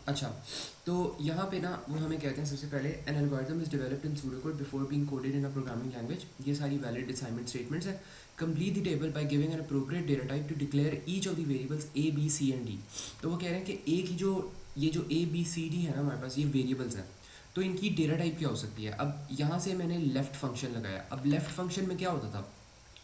अच्छा, तो यहाँ पे ना वो हमें कहते हैं सबसे पहले an algorithm is developed in pseudocode before being coded in a programming language. ये सारी वैलिड असाइनमेंट स्टेटमेंट्स है। Complete the table by giving an appropriate data type to declare each of the variables A B C and D. तो वो कह रहे हैं कि ए की जो ये जो ए बी सी डी है ना हमारे पास, ये वेरिएबल्स हैं। तो इनकी डेटा टाइप क्या हो सकती है? अब यहाँ से मैंने लेफ्ट फंक्शन लगाया। अब लेफ्ट फंक्शन में क्या होता था?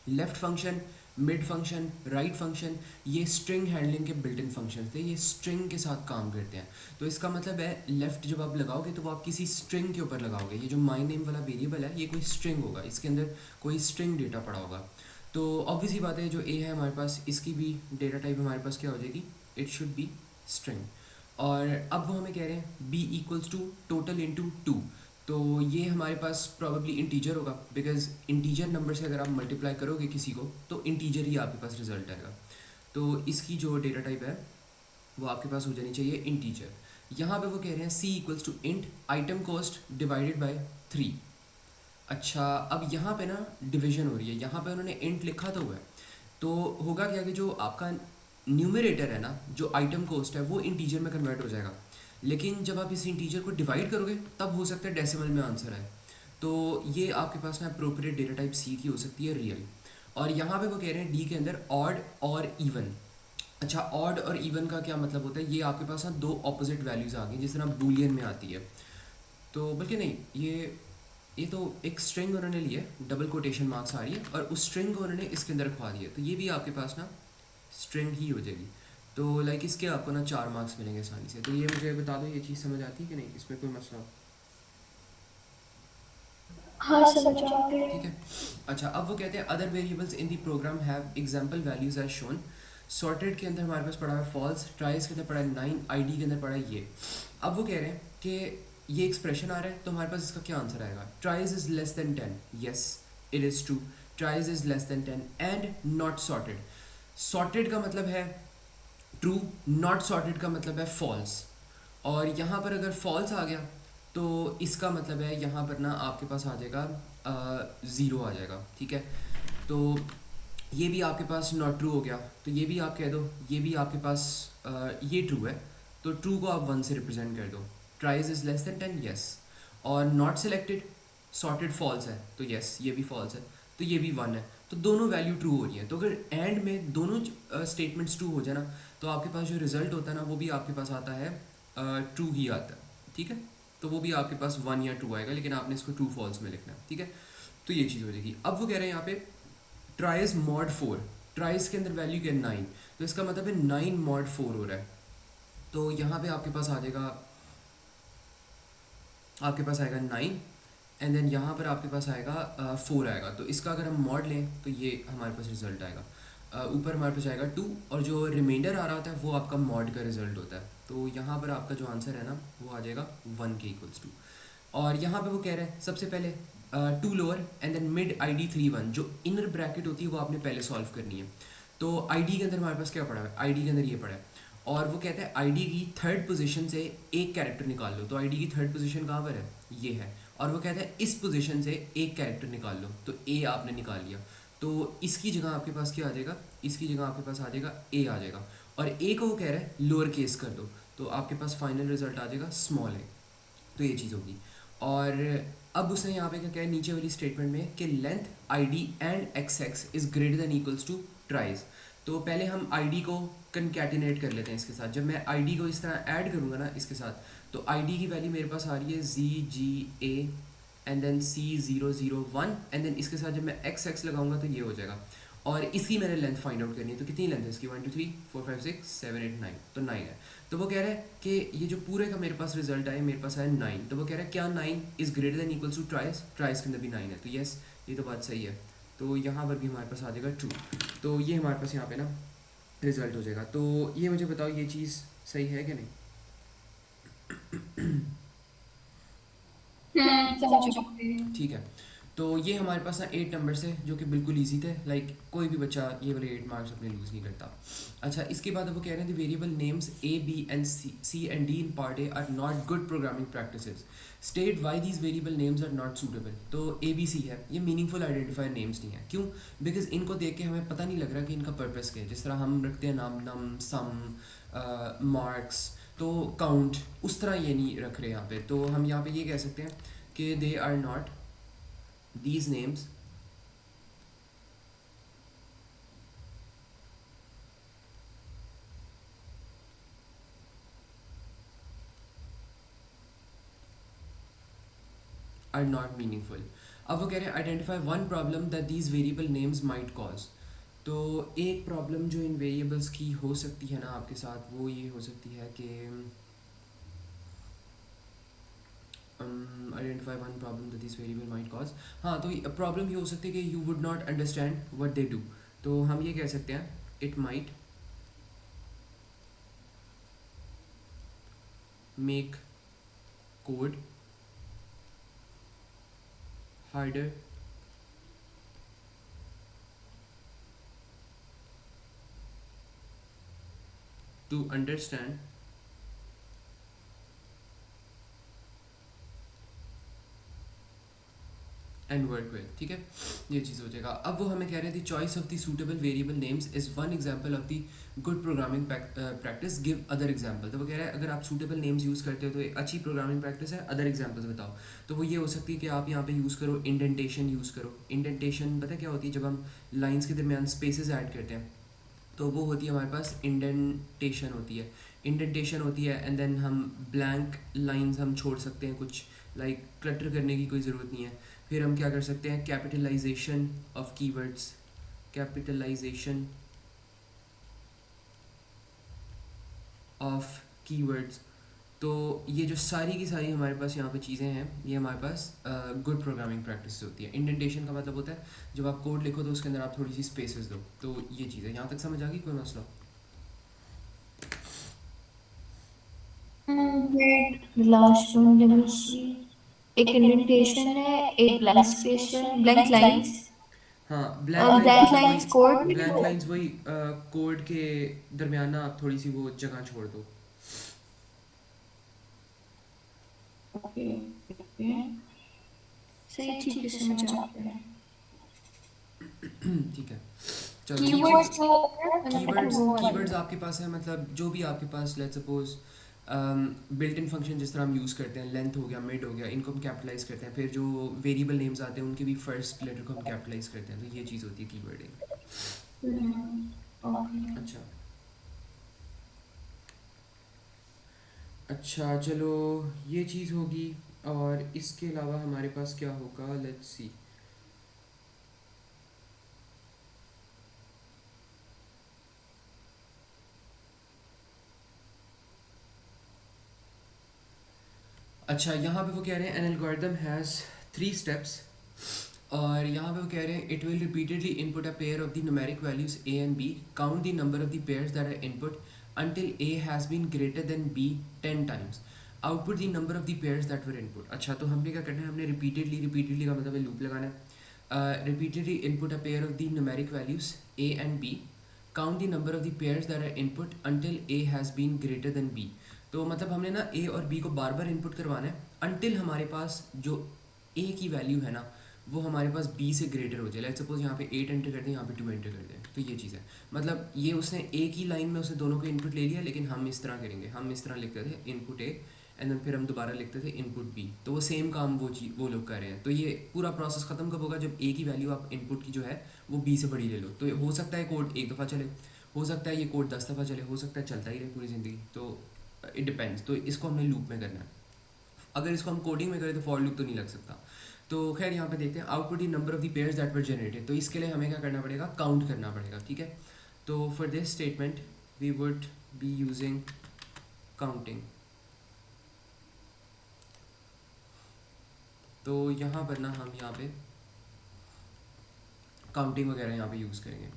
Left function, mid function, right function, ये स्ट्रिंग हैंडलिंग के बिल्ट इन फंक्शन थे। ये स्ट्रिंग के साथ काम करते हैं। तो इसका मतलब है लेफ्ट जब आप लगाओगे तो वो आप किसी स्ट्रिंग के ऊपर लगाओगे। ये जो माई नेम वाला वेरिएबल है ये कोई स्ट्रिंग होगा, इसके अंदर कोई स्ट्रिंग डेटा पड़ा होगा। तो ऑब्वियस ही बात है, जो ए है हमारे पास, इसकी भी डेटा टाइप हमारे पास क्या हो जाएगी? It should be string. और अब वो हमें कह रहे हैं B equals to total into two. तो ये हमारे पास प्रॉबेबली इंटीजर होगा, बिकॉज इंटीजर नंबर से अगर आप मल्टीप्लाई करोगे किसी को तो इंटीजर ही आपके पास रिजल्ट आएगा। तो इसकी जो डेटा टाइप है वो आपके पास हो जानी चाहिए इंटीजर। यहाँ पे वो कह रहे हैं C equals to int item cost divided by 3। अच्छा, अब यहाँ पे ना डिवीजन हो रही है। यहाँ पे उन्होंने इंट लिखा तो हुआ है, तो होगा क्या कि जो आपका न्यूमरेटर है ना, जो आइटम कॉस्ट है, वो इंटीजर में कन्वर्ट हो जाएगा। लेकिन जब आप इस इंटीजर को डिवाइड करोगे तब हो सकता है डेसिमल में आंसर आए। तो ये आपके पास ना अप्रोप्रिएट डेटा टाइप सी की हो सकती है रियल। और यहाँ पे वो कह रहे हैं डी के अंदर ऑड और इवन। अच्छा, ऑड और इवन का क्या मतलब होता है? ये आपके पास ना दो ऑपोजिट वैल्यूज़ आ गई, जिस तरह बूलियन में आती है। तो बल्कि नहीं, ये तो एक स्ट्रिंग उन्होंने ली है, डबल कोटेशन मार्क्स आ रही है, और उस स्ट्रिंग को उन्होंने इसके अंदर रखवा दिया। तो ये भी आपके पास ना स्ट्रिंग ही हो जाएगी। तो लाइक इसके आपको ना 4 मार्क्स मिलेंगे आसानी से। तो ये मुझे बता दो, ये चीज़ समझ आती है कि नहीं? इसमें कोई मसला? हाँ समझ आ गई। ठीक है। अच्छा, अब वो कहते हैं other variables in the program have example values as shown. Sorted के अंदर हमारे पास पड़ा है फॉल्स, ट्राइस के अंदर पड़ा है 9, आईडी के अंदर पड़ा है ये। अब वो कह रहे हैं कि ये एक्सप्रेशन आ रहा है, तो हमारे पास इसका क्या आंसर आएगा? Tries is less than 10, yes it is true. Tries is less than 10 and not sorted. Sorted का मतलब है ट्रू, नॉट सॉर्टेड का मतलब है फॉल्स। और यहाँ पर अगर फॉल्स आ गया तो इसका मतलब है यहाँ पर ना आपके पास आ जाएगा ज़ीरो आ जाएगा। ठीक है, तो ये भी आपके पास नॉट ट्रू हो गया, तो ये भी आप कह दो ये भी आपके पास ये ट्रू है। तो ट्रू को आप 1 से रिप्रेजेंट कर दो। Tries is less than 10, yes. और नॉट सेलेक्टेड सॉर्टेड फॉल्स है, तो यस ये भी फॉल्स है, तो ये भी 1 है। तो दोनों वैल्यू ट्रू हो रही है। तो अगर एंड में दोनों स्टेटमेंट्स ट्रू हो जाए ना, तो आपके पास जो रिजल्ट होता है ना वो भी आपके पास आता है ट्रू ही आता है। ठीक है, तो वो भी आपके पास 1 या 2 आएगा, लेकिन आपने इसको ट्रू फॉल्स में लिखना है। ठीक है, तो ये चीज़ हो जाएगी। अब वो कह रहे हैं यहाँ पे ट्राइज मॉड 4। ट्राइज के अंदर वैल्यू क्या है? 9। तो इसका मतलब है 9 मॉड 4 हो रहा है। तो यहाँ पे आपके पास आ जाएगा, आपके पास आएगा 9, एंड देन यहाँ पर आपके पास आएगा 4 आएगा। तो इसका अगर हम मॉड लें तो ये हमारे पास रिजल्ट आएगा। ऊपर हमारे पास आएगा 2, और जो रिमाइंडर आ रहा होता है वो आपका मॉड का रिजल्ट होता है। तो यहाँ पर आपका जो आंसर है ना वो आ जाएगा 1 के इक्वल्स टू। और यहाँ पे वो कह रहे हैं सबसे पहले 2 lower end then mid I D 3 1। जो इनर ब्रैकेट होती है वो आपने पहले सॉल्व करनी है। तो आई डी के अंदर हमारे पास क्या पड़ा है? आई डी के अंदर ये पड़ा है। और वो कहते हैं आईडी की थर्ड पोजीशन से एक कैरेक्टर निकाल लो। तो आईडी की थर्ड पोजीशन कहाँ पर है? ये है। और वो कहते हैं इस पोजीशन से एक कैरेक्टर निकाल लो। तो ए आपने निकाल लिया, तो इसकी जगह आपके पास क्या आ जाएगा? इसकी जगह आपके पास आ जाएगा ए आ जाएगा। और ए को वो कह रहा है लोअर केस कर दो, तो आपके पास फाइनल रिजल्ट आ जाएगा स्मॉल ए। तो ये चीज़ होगी। और अब उसने यहाँ पे क्या कहा है नीचे वाली स्टेटमेंट में कि length I D and X X is greater than equals to tries. तो पहले हम आई डी को कंकैटिनेट कर लेते हैं इसके साथ। जब मैं आई डी को इस तरह ऐड करूँगा ना इसके साथ, तो आई डी की वैल्यू मेरे पास आ रही है G G A and then C001, and then इसके साथ जब मैं एक्स एक्स लगाऊंगा तो ये हो जाएगा। और इसकी मैंने लेंथ फाइंड आउट करनी है। तो कितनी लेंथ है इसकी? 1 2 3 4 5 6 7 8 9, तो 9 है। तो वो कह रहा है कि ये जो पूरे का मेरे पास रिजल्ट आए, मेरे पास आया 9। तो वो कह रहा है क्या 9 is greater than equals to tries? Tries के अंदर भी 9 है, तो यस ये तो बात सही है। तो यहाँ पर भी हमारे पास आ जाएगा ट्रू। तो ये हमारे पास यहाँ पे ना रिजल्ट हो जाएगा। तो ये मुझे बताओ ये चीज़ सही है कि नहीं? समझ आ गई। ठीक है, तो ये हमारे पास ना 8 नंबर है जो कि बिल्कुल इजी थे। लाइक कोई भी बच्चा ये वाले 8 मार्क्स अपने लूज़ नहीं करता। अच्छा, इसके बाद अब वो कह रहे हैं variable names A B and C and D in part A are not good programming practices. State why these variable names are not suitable. तो ए बी सी है, ये मीनिंगफुल आइडेंटिफायर नेम्स नहीं है। क्यों? बिकॉज इनको देख के हमें पता नहीं लग रहा कि इनका पर्पस क्या है। जिस तरह हम रखते हैं नाम, नम, सम, मार्क्स। तो काउंट उस तरह ये नहीं रख रहे यहाँ पे, तो हम यहाँ पे ये कह सकते हैं कि they are not these names are not meaningful. अब वो कह रहे हैं identify one problem that these variable names might cause. तो एक प्रॉब्लम जो इन वेरिएबल्स की हो सकती है ना आपके साथ, वो ये हो सकती है कि identify one problem that this variable might cause. हाँ, तो प्रॉब्लम ये हो सकती है कि you would not understand what they do. तो हम ये कह सकते हैं it might make code harder to understand and work with. ठीक है, ये चीज़ हो जाएगा। अब वो हमें कह रहे थे choice of the suitable variable names is one example of the good programming practice, give other example. तो वो कह रहा है अगर आप सूटेबल नेम्स यूज़ करते हो तो एक अच्छी प्रोग्रामिंग प्रैक्टिस है, अदर एग्जांपल्स बताओ। तो वो ये हो सकती है कि आप यहाँ पे यूज़ करो इंडेंटेशन यूज़ करो। इंडेंटेशन पता है क्या होती है? जब हम लाइन्स के दरमियान स्पेसेस ऐड करते हैं तो वो होती है हमारे पास इंडेंटेशन होती है। इंडेंटेशन होती है एंड देन हम ब्लैंक लाइंस हम छोड़ सकते हैं, कुछ लाइक क्लटर करने की कोई ज़रूरत नहीं है। फिर हम क्या कर सकते हैं? Capitalisation of keywords, capitalisation of keywords. तो ये जो सारी की सारी हमारे पास यहाँ पे चीज़ें हैं, ये हमारे पास गुड प्रोग्रामिंग प्रैक्टिस होती है। इंडेंटेशन का मतलब होता है जब आप कोड लिखो तो उसके अंदर आप थोड़ी सी स्पेसेस दो। तो ये चीज़ है, यहाँ तक समझ आ गई? कोई मसला? Wait last one let me see. एक इंडेंटेशन है, एक ब्लैंक स्पेस है, ब्लैंक लाइंस। हाँ, ब्लैंक लाइंस ब्लैंक मतलब लाइंस कोड। वही ब्लैंक लाइंस वही कोड के दरमियान ना आप थोड़ी सी वो जगह छोड़ दो। ओके ओके, सही, ठीक है, समझ आ गया। ठीक है, चलो ये कीवर्ड्स चीज़। जो होते हैं कीवर्ड्स वो कीवर्ड्स आपके पास है, मतलब जो भी आपके पास, let's suppose built in function जिस तरह हम यूज़ करते हैं, लेंथ हो गया, मिड हो गया, इनको हम कैपिटलाइज करते हैं। फिर जो वेरिएबल नेम्स आते हैं उनके भी फर्स्ट लेटर को हम कैपिटलाइज करते हैं। तो ये चीज़ होती है कीवर्डिंग। ओके। अच्छा अच्छा, चलो ये चीज़ होगी। और इसके अलावा हमारे पास क्या होगा? Let's see. अच्छा, यहाँ पे वो कह रहे हैं एन एल्गोरिदम हैज़ 3 स्टेप्स। और यहाँ पे वो कह रहे हैं it will repeatedly input a pair of the numeric values A and B, count the number of the pairs that are input until a has been greater than b 10 times, output the number of the pairs that were input। अच्छा, तो हमने क्या करना है? हमने repeatedly का मतलब है लूप लगाना है। Repeatedly input a pair of the numeric values a and b, count the number of the pairs that are input until a has been greater than b। तो मतलब हमने ना a और b को बार बार इनपुट करवाना है until हमारे पास जो a की वैल्यू है ना वो हमारे पास b से ग्रेटर हो जाए। लेट्स सपोज यहाँ पे 8 एंटर कर दें, यहाँ पे 2 एंटर कर दें। तो ये चीज़ है, मतलब ये उसने एक ही लाइन में उसने दोनों को इनपुट ले लिया, लेकिन हम इस तरह करेंगे, हम इस तरह लिखते थे इनपुट ए एंड देन फिर हम दोबारा लिखते थे इनपुट बी। तो वो सेम काम वो लोग कर रहे हैं। तो ये पूरा प्रोसेस खत्म कब होगा? जब ए की वैल्यू आप इनपुट की जो है वो बी से बड़ी ले लो। तो हो सकता है कोड एक दफ़ा चले, हो सकता है ये कोड 10 दफ़ा चले, हो सकता है चलता ही रहे पूरी ज़िंदगी। तो इट डिपेंड्स। तो इसको हमने लूप में करना है। अगर इसको हम कोडिंग में करें तो फॉर लूप तो नहीं लग सकता। तो खैर यहाँ पे देखते हैं output the number of the pairs that were generated. तो इसके लिए हमें क्या करना पड़ेगा? काउंट करना पड़ेगा। ठीक है, तो for this statement we would be using counting. तो यहाँ पर ना हम यहाँ पे काउंटिंग वगैरह यहाँ पे यूज़ करेंगे।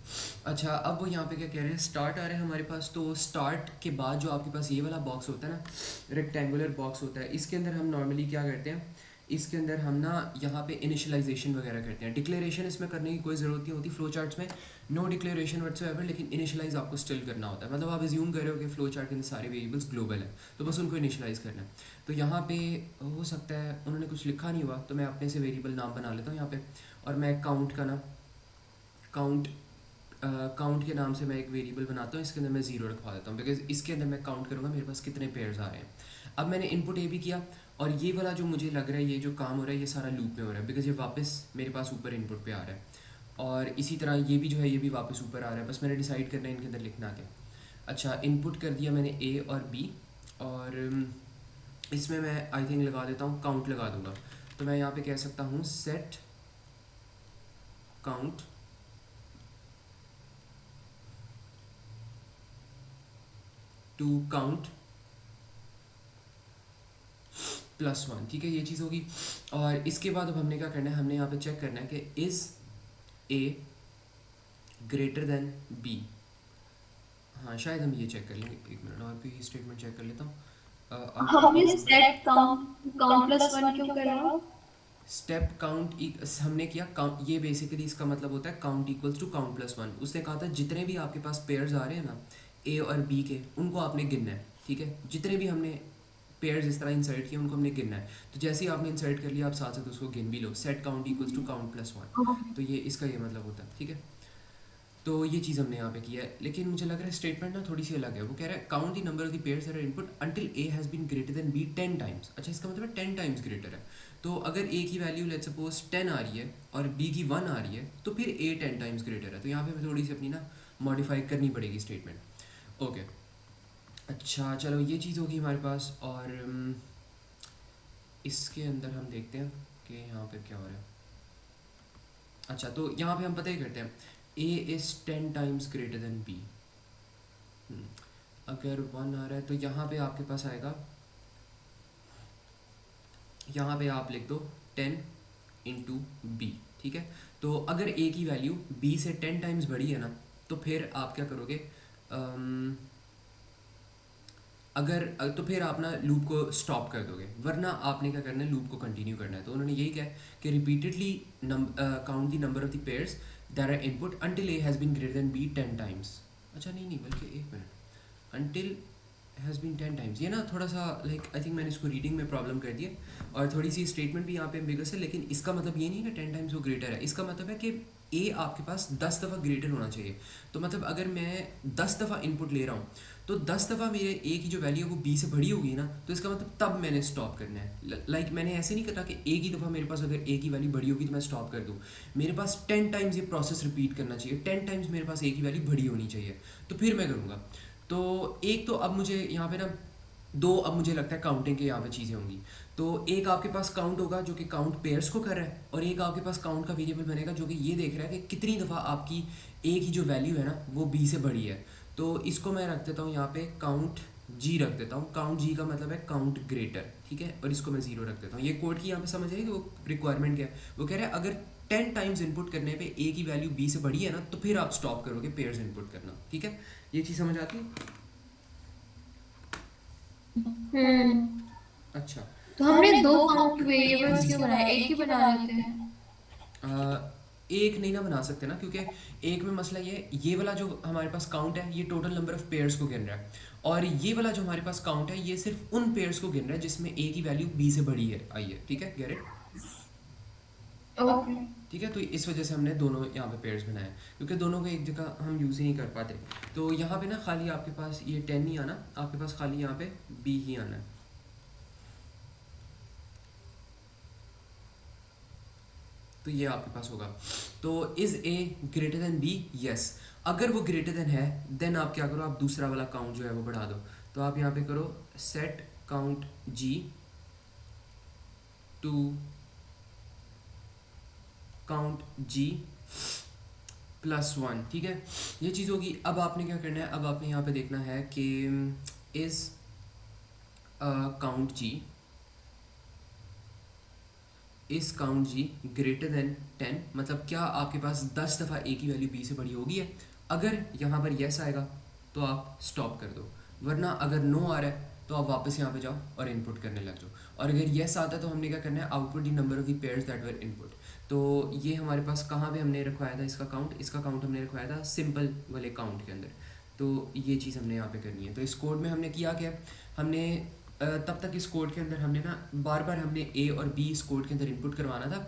अच्छा, अब वो यहाँ पे क्या कह रहे हैं? स्टार्ट आ रहा है हमारे पास। तो स्टार्ट के बाद जो आपके पास ये वाला बॉक्स होता है ना, रेक्टेंगुलर बॉक्स होता है, इसके अंदर हम नॉर्मली क्या करते हैं? इसके अंदर हम ना यहाँ पे इनिशियलाइजेशन वगैरह करते हैं। डिक्लेरेशन इसमें करने की कोई ज़रूरत नहीं होती। फ्लो चार्ट्स में नो डिक्लेरेशन व्हाटसोएवर, लेकिन इनिशियलाइज आपको स्टिल करना होता है। मतलब आप एज्यूम कर रहे हो कि फ्लो चार्ट के अंदर सारे वेरिएबल्स ग्लोबल हैं, तो बस उनको इनिशियलाइज करना है। तो यहाँ पे हो सकता है उन्होंने कुछ लिखा नहीं हुआ, तो मैं अपने से वेरिएबल नाम बना लेता हूँ यहाँ पे। और मैं काउंट का ना काउंट काउंट के नाम से मैं एक वेरिएबल बनाता हूँ, इसके अंदर मैं ज़ीरो रखवा देता हूँ बिकॉज इसके अंदर मैं काउंट करूँगा मेरे पास कितने पेयर्स आ रहे हैं। अब मैंने इनपुट ए भी किया और ये वाला जो मुझे लग रहा है ये जो काम हो रहा है ये सारा लूप में हो रहा है बिकॉज ये वापस मेरे पास ऊपर इनपुट पे आ रहा है, और इसी तरह ये भी जो है ये भी वापस ऊपर आ रहा है। बस मैंने डिसाइड करना है इनके अंदर लिखना क्या। अच्छा, इनपुट कर दिया मैंने ए और बी, और इसमें मैं आई थिंक लगा देता हूँ काउंट लगा दूंगा। तो मैं यहाँ पे कह सकता हूँ सेट काउंट टू काउंट +1, ठीक है, ये चीज़ होगी। और इसके बाद अब हमने क्या करना है, हमने यहाँ पे चेक करना है कि is A greater than B. हाँ, शायद हम ये चेक कर लेंगे, एक मिनट और भी स्टेटमेंट चेक कर लेता हूँ। हम ये set count count plus one क्यों कर रहे हो? स्टेप काउंट हमने किया काउंट, ये बेसिकली इसका मतलब होता है काउंट इक्वल्स टू काउंट +1। उसने कहा था जितने भी आपके पास पेयर्स आ रहे हैं ना ए और बी के, उनको आपने गिनना है, ठीक है। जितने भी हमने पेयर्स इस तरह इंसर्ट किए उनको हमने गिनना है। तो जैसे ही आपने इंसर्ट कर लिया आप साथ साथ उसको गिन भी लो, set count equals to count +1। तो ये इसका ये मतलब होता है, ठीक है। तो ये चीज़ हमने यहाँ पे किया है, लेकिन मुझे लग रहा है स्टेटमेंट ना थोड़ी सी अलग है। वो कह रहा है count the number of the pairs that are input until A has been greater than B 10 times. अच्छा, इसका मतलब है 10 टाइम्स ग्रेटर है। तो अगर ए की वैल्यू लेट्स सपोज 10 आ रही है और बी की 1 आ रही है तो फिर ए 10 टाइम्स ग्रेटर है। तो यहाँ पे हमें थोड़ी सी अपनी ना मॉडिफाई करनी पड़ेगी स्टेटमेंट। ओके, अच्छा चलो ये चीज़ होगी हमारे पास। और इसके अंदर हम देखते हैं कि यहाँ पर क्या हो रहा है। अच्छा, तो यहाँ पे हम पता ही करते हैं A is 10 times greater than B. अगर 1 आ रहा है तो यहाँ पे आपके पास आएगा, यहाँ पे आप लिख दो 10 इंटू बी, ठीक है। तो अगर ए की वैल्यू बी से 10 टाइम्स बड़ी है ना तो फिर आप क्या करोगे, अगर तो फिर आप ना लूप को स्टॉप कर दोगे, वरना आपने क्या करना है लूप को कंटिन्यू करना है। तो उन्होंने यही कहा कि repeatedly count the number of the pairs that are input until A has been greater than B 10 times. अच्छा नहीं बल्कि एक minute, until has been 10 times, ये ना थोड़ा सा लाइक आई थिंक मैंने इसको रीडिंग में प्रॉब्लम कर दी है, और थोड़ी सी स्टेटमेंट भी यहाँ पे एम्बिगस है। लेकिन इसका मतलब ये नहीं है कि 10 टाइम्स वो ग्रेटर है, इसका मतलब है कि ए आपके पास 10 दफ़ा ग्रेटर होना चाहिए। तो मतलब अगर मैं 10 दफ़ा इनपुट ले रहा हूँ तो 10 दफ़ा मेरे ए की जो वैल्यू है वो बी से बड़ी होगी ना, तो इसका मतलब तब मैंने स्टॉप करना है। लाइक मैंने ऐसे नहीं करना कि एक ही दफ़ा मेरे पास अगर ए की वैल्यू बड़ी होगी तो मैं स्टॉप कर दूँ। मेरे पास 10 टाइम्स ये प्रोसेस रिपीट करना चाहिए, 10 टाइम्स मेरे पास ए की वैल्यू बड़ी होनी चाहिए, तो फिर मैं करूँगा। तो एक तो अब मुझे यहाँ पे ना दो, अब मुझे लगता है काउंटिंग के यहाँ पे चीज़ें होंगी। तो एक आपके पास काउंट होगा जो कि काउंट पेयर्स को कर रहा है, और एक आपके पास काउंट का वेरिएबल बनेगा जो कि ये देख रहा है कि कितनी दफ़ा आपकी ए की जो वैल्यू है ना वो बी से बड़ी है। तो इसको मैं रख देता हूँ यहाँ पे काउंट जी रख देता हूँ। काउंट जी का मतलब है काउंट ग्रेटर, ठीक है, और इसको मैं 0 रख देता हूँ। ये कोड की यहाँ पे समझ आएगी, वो रिक्वायरमेंट क्या है। वो कह रहा है अगर 10 टाइम्स इनपुट करने पे ए की वैल्यू बी से बड़ी है ना तो फिर आप स्टॉप करोगे पेयर्स इनपुट करना, ठीक है। ये चीज़ समझ आती है? अच्छा, तो हमने दो काउंट वेरिएबल्स क्यों बनाए, एक ही बना लेते हैं। एक नहीं ना बना सकते ना, क्योंकि एक में मसला ये वाला जो हमारे पास काउंट है ये टोटल नंबर ऑफ पेयर्स को गिन रहा है, और ये वाला जो हमारे पास काउंट है ये सिर्फ उन पेयर्स को गिन रहा है जिसमें ए की वैल्यू बी से बड़ी है आई है, ठीक है, गेट इट? ओके, ठीक है, तो इस वजह से हमने दोनों यहाँ पे पेयर्स बनाए, क्योंकि दोनों को एक जगह हम यूज़ ही नहीं कर पाते। तो यहाँ पे ना खाली आपके पास ये 10 नहीं आना, आपके पास खाली यहाँ पे बी ही आना है। तो ये आपके पास होगा। तो is A greater than B? Yes. अगर वो ग्रेटर देन है देन आप क्या करो, आप दूसरा वाला काउंट जो है वो बढ़ा दो। तो आप यहाँ पे करो सेट काउंट जी टू काउंट जी +1, ठीक है, ये चीज़ होगी। अब आपने क्या करना है, अब आपने यहाँ पे देखना है कि इज़ काउंट जी इस काउंट जी ग्रेटर देन 10, मतलब क्या आपके पास 10 दफ़ा ए की वैल्यू बी से बड़ी होगी है। अगर यहाँ पर येस आएगा तो आप स्टॉप कर दो, वरना अगर नो आ रहा है तो आप वापस यहाँ पे जाओ और इनपुट करने लग जाओ। और अगर येस आता है तो हमने क्या करना है, output the number of the pairs that were input. तो ये हमारे पास कहाँ पे हमने रखवाया था इसका काउंट हमने रखवाया था सिंपल वाले काउंट के अंदर। तो ये चीज़ हमने यहाँ पे करनी है। तो इस कोड में हमने किया क्या, हमने तब तक इस कोड के अंदर हमने ना बार बार हमने ए और बी इस कोड के अंदर इनपुट करवाना था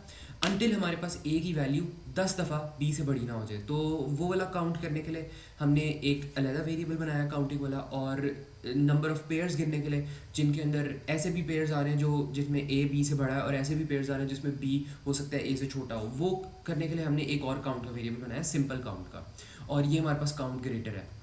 अनटिल हमारे पास ए की वैल्यू 10 दफ़ा बी से बड़ी ना हो जाए। तो वो वाला काउंट करने के लिए हमने एक अलग वेरिएबल बनाया काउंटिंग वाला, और नंबर ऑफ़ पेयर्स गिनने के लिए जिनके अंदर ऐसे भी पेयर्स आ रहे हैं जो जिसमें ए बी से बड़ा है, और ऐसे भी पेयर्स आ रहे हैं जिसमें बी हो सकता है ए से छोटा हो, वो करने के लिए हमने एक और काउंट का वेरिएबल बनाया सिंपल काउंट का, और ये हमारे पास काउंट ग्रेटर है।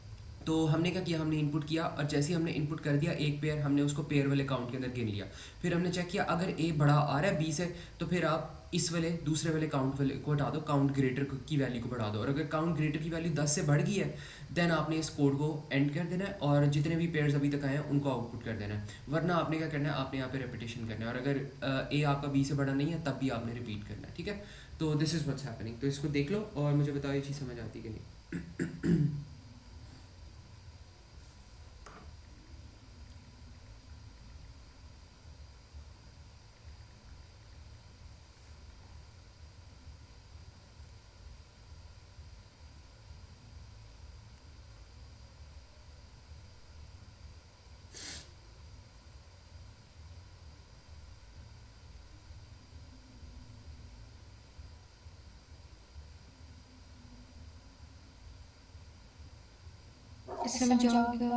तो हमने क्या किया, हमने इनपुट किया और जैसे ही हमने इनपुट कर दिया एक पेयर, हमने उसको पेयर वाले काउंट के अंदर गिन लिया। फिर हमने चेक किया अगर ए बड़ा आ रहा है बी से, तो फिर आप इस वाले दूसरे वाले काउंट वाले को हटा दो, काउंट ग्रेटर की वैल्यू को बढ़ा दो, और अगर काउंट ग्रेटर की वैल्यू 10 से बढ़ गई है देन आपने इस कोड को एंड कर देना है और जितने भी पेयर्स अभी तक आए हैं उनको आउटपुट कर देना है। वरना आपने क्या करना है, आपने यहाँ पे रेपिटेशन करना है, और अगर ए आपका बी से बड़ा नहीं है तब भी आपने रिपीट करना है। ठीक है, तो दिस इज़ व्हाट्स हैपनिंग। तो इसको देख लो और मुझे बताओ ये चीज़ समझ आती कि नहीं। समझ जाओगे?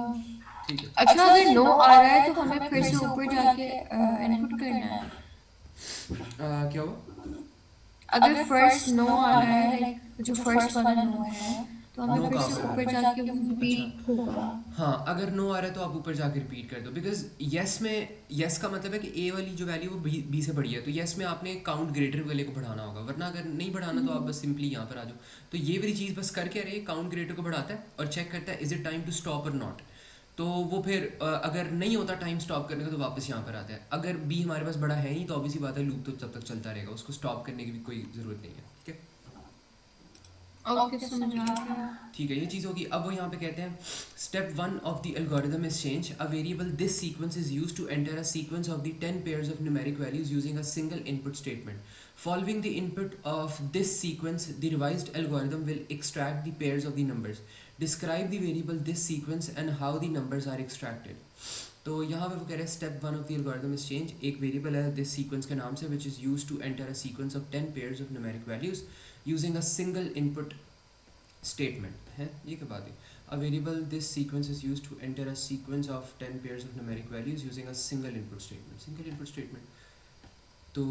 ठीक है। अच्छा, अगर नो आ रहा है तो हमें फिर से ऊपर जाके इनपुट करना है। क्या हुआ? अगर फर्स्ट नो आ रहा है, लाइक जो फर्स्ट वाला नो है, तो हमें नो फिर कहाँ से पर आ ऊपर रहा है? जाके वो अच्छा, रिपीट होगा। हाँ अगर नो आ रहा है तो आप ऊपर जाके रिपीट कर दो, बिकॉज येस में येस का मतलब है कि ए वाली जो वैल्यू वो बी से बड़ी है, तो येस में आपने काउंट ग्रेटर वाले को बढ़ाना होगा, वरना अगर नहीं बढ़ाना तो आप बस सिंपली यहाँ पर आ जाओ। तो ये वाली चीज़ बस करके रहे, काउंट ग्रेटर को बढ़ाता है और चेक करता है is it time to stop और नॉट। तो वो फिर अगर नहीं होता टाइम स्टॉप करने का तो वापस यहाँ पर आता है। अगर बी हमारे पास बड़ा है नहीं तो ऑब्वियसली बात है लूप तो जब तक चलता रहेगा, उसको स्टॉप करने की भी कोई ज़रूरत नहीं है। ठीक है, ओके, समझ आ गया। ठीक है, ये चीज़ होगी। अब वो यहाँ पे कहते हैं step 1 of the algorithm is change a variable this sequence is use to enter a sequence of the 10 pairs of numeric values using a single input statement. Following the input of this sequence, the revised algorithm will extract the pairs of the numbers. Describe the variable this sequence and how the numbers are extracted. तो यहाँ पे वो कह रहे हैं step 1 of the algorithm is change, एक variable है this sequence के नाम से which is use to enter a sequence of 10 pairs of numeric values using a single input statement है। ये क्या बात है, a variable this sequence is used to enter a sequence of 10 pairs of numeric values using a single input statement। तो